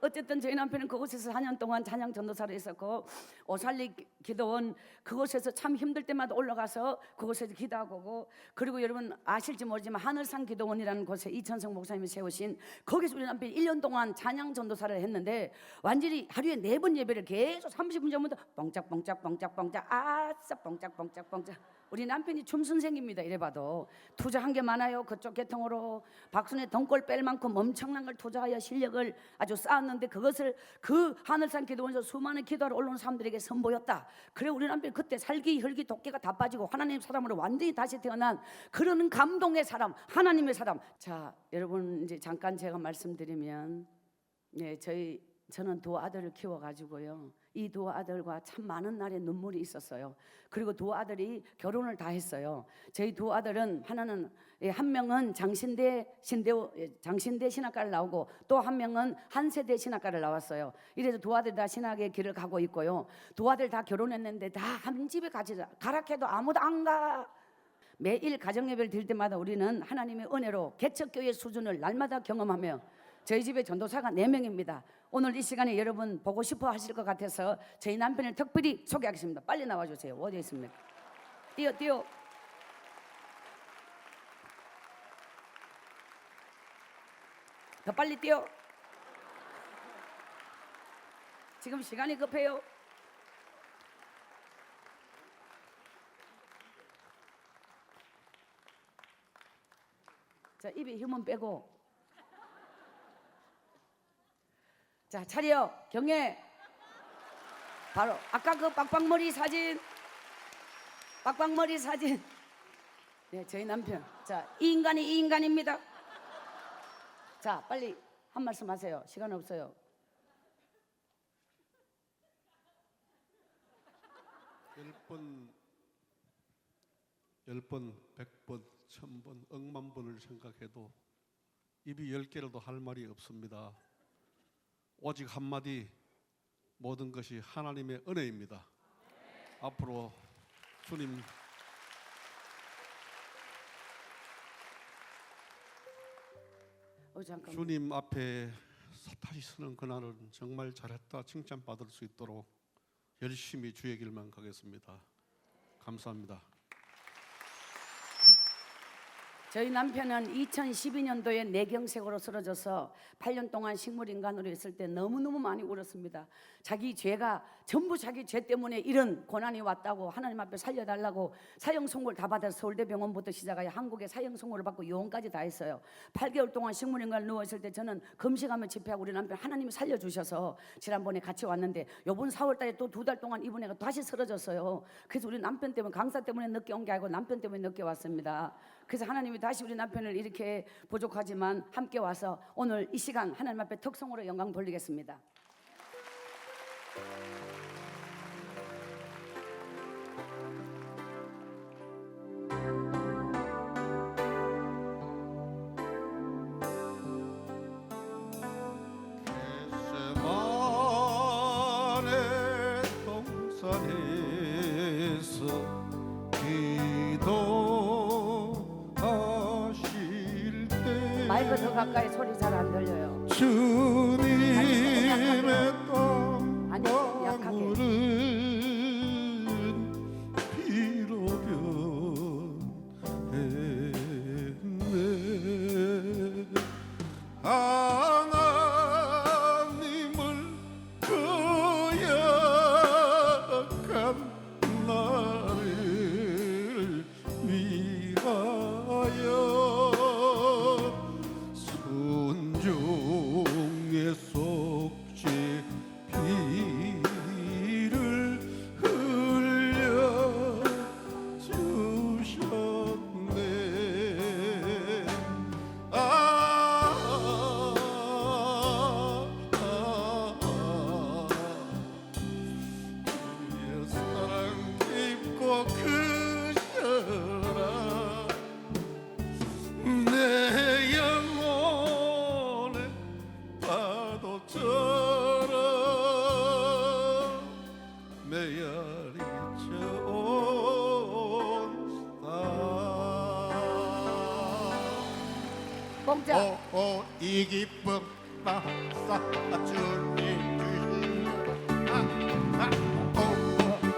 어쨌든 저희 남편은 그곳에서 4년 동안 찬양 전도사를 했었고 오살리 기도원 그곳에서 참 힘들 때마다 올라가서 그곳에서 기도하고 오고 그리고 여러분 아실지 모르지만 하늘산 기도원이라는 곳에 이천성 목사님이 세우신 거기서 우리 남편이 1년 동안 찬양 전도사를 했는데 완전히 하루에 4번 예배를 계속 30분 전부터 뻥짝뻥짝 아싸 뻥짝뻥짝 우리 남편이 춤 선생입니다. 이래봐도 투자한 게 많아요. 그쪽 계통으로 박순의 돈골 뺄 만큼 엄청난 걸 투자하여 실력을 아주 쌓았는데 그것을 그 하늘산 기도원에서 수많은 기도하러 올라온 사람들에게 선보였다. 그래 우리 남편이 그때 살기 혈기 도끼가 다 빠지고 하나님 사람으로 완전히 다시 태어난 그런 감동의 사람 하나님의 사람. 자 여러분 이제 잠깐 제가 말씀드리면 저는 2 아들을 키워가지고요 이 두 아들과 참 많은 날의 눈물이 있었어요. 그리고 두 아들이 결혼을 다 했어요. 저희 두 아들은 한 명은 장신대 신학과를 나오고 또 한 명은 한세대 신학과를 나왔어요. 이래서 두 아들 다 신학의 길을 가고 있고요. 두 아들 다 결혼했는데 다 한 집에 가락해도 아무도 안 가. 매일 가정예배를 드릴 때마다 우리는 하나님의 은혜로 개척교회 수준을 날마다 경험하며 저희 집에 전도사가 4명입니다. 오늘 이 시간에 여러분 보고 싶어 하실 것 같아서 저희 남편을 특별히 소개하겠습니다. 빨리 나와주세요. 어디 있습니까? 뛰어. 더 빨리 뛰어. 지금 시간이 급해요. 자, 입에 힘은 빼고. 자, 차려. 경례. 바로 아까 그 빡빡머리 사진. 네, 저희 남편. 자, 이 인간입니다. 자, 빨리 한 말씀 하세요. 시간 없어요. 열 번, 100번, 1000번, 억만 번을 생각해도 입이 10개라도 할 말이 없습니다. 오직 한마디, 모든 것이 하나님의 은혜입니다. 앞으로 주님 앞에 다시 서는 그날은 정말 잘했다 칭찬받을 수 있도록 열심히 주의 길만 가겠습니다. 감사합니다. 저희 남편은 2012년도에 뇌경색으로 쓰러져서 8년 동안 식물인간으로 있을 때 너무너무 많이 울었습니다. 자기 죄가 전부 자기 죄 때문에 이런 고난이 왔다고 하나님 앞에 살려달라고 사형선고를 다 받아서 서울대병원부터 시작하여 한국에 사형선고를 받고 요원까지 다 했어요. 8개월 동안 식물인간으로 누워있을 때 저는 금식하며 집회하고 우리 남편 하나님이 살려주셔서 지난번에 같이 왔는데 요번 4월달에 또 2달 동안 이번 애가 다시 쓰러졌어요. 그래서 우리 남편 때문에 강사 때문에 늦게 온 게 아니고 남편 때문에 늦게 왔습니다. 그래서 하나님이 다시 우리 남편을 이렇게 부족하지만 함께 와서 오늘 이 시간 하나님 앞에 특성으로 영광 돌리겠습니다. 겟세마네 동산에서 기도하실 때 마이크 더 가까이 소리 잘 안 들려요. 주님의 아니, 약하게. 땀방울은 피로 변했네. 하나님을 거역한 나를 위하여 순종의 속죄 피를 흘려 주셨네. 주의 사랑 깊고 크셔라. 내 영혼의 파도처럼 메아리쳐 온다. 공짜. 이 기쁨 나사 주님 주신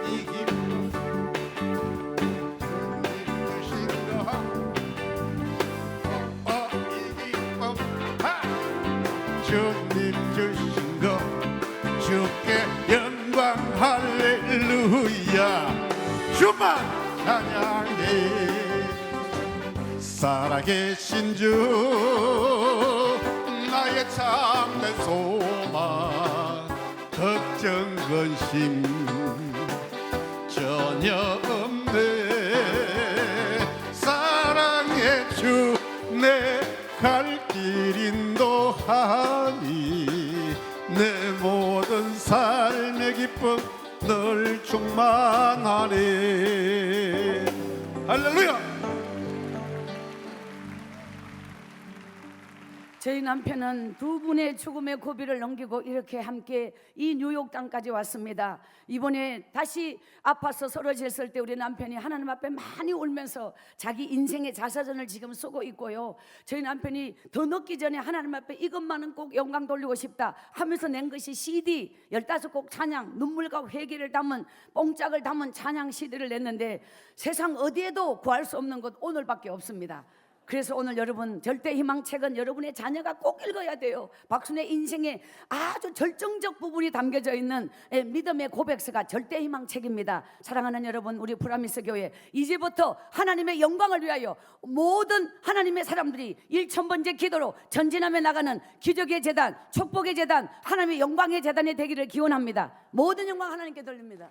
이 기쁨 주님 주신 주님 주신 것 주께 영광 할렐루야. 주만 찬양해. 살아계신 주 나의 참된 소망 걱정 근심 전혀 없네. 사랑의 주 내 갈 길 인도하니 내 모든 삶의 기쁨 늘 충만하리. 할렐루야. 저희 남편은 두 분의 죽음의 고비를 넘기고 이렇게 함께 이 뉴욕 땅까지 왔습니다. 이번에 다시 아파서 쓰러졌을 때 우리 남편이 하나님 앞에 많이 울면서 자기 인생의 자서전을 지금 쓰고 있고요. 저희 남편이 더 늦기 전에 하나님 앞에 이것만은 꼭 영광 돌리고 싶다 하면서 낸 것이 CD 15곡 찬양, 눈물과 회개를 담은 뽕짝을 담은 찬양 CD를 냈는데 세상 어디에도 구할 수 없는 것 오늘밖에 없습니다. 그래서 오늘 여러분 절대 희망책은 여러분의 자녀가 꼭 읽어야 돼요. 박순의 인생에 아주 절정적 부분이 담겨져 있는 믿음의 고백서가 절대 희망책입니다. 사랑하는 여러분, 우리 프라미스 교회 이제부터 하나님의 영광을 위하여 모든 하나님의 사람들이 1000번째 기도로 전진하며 나가는 기적의 재단, 축복의 재단, 하나님의 영광의 재단이 되기를 기원합니다. 모든 영광 하나님께 돌립니다.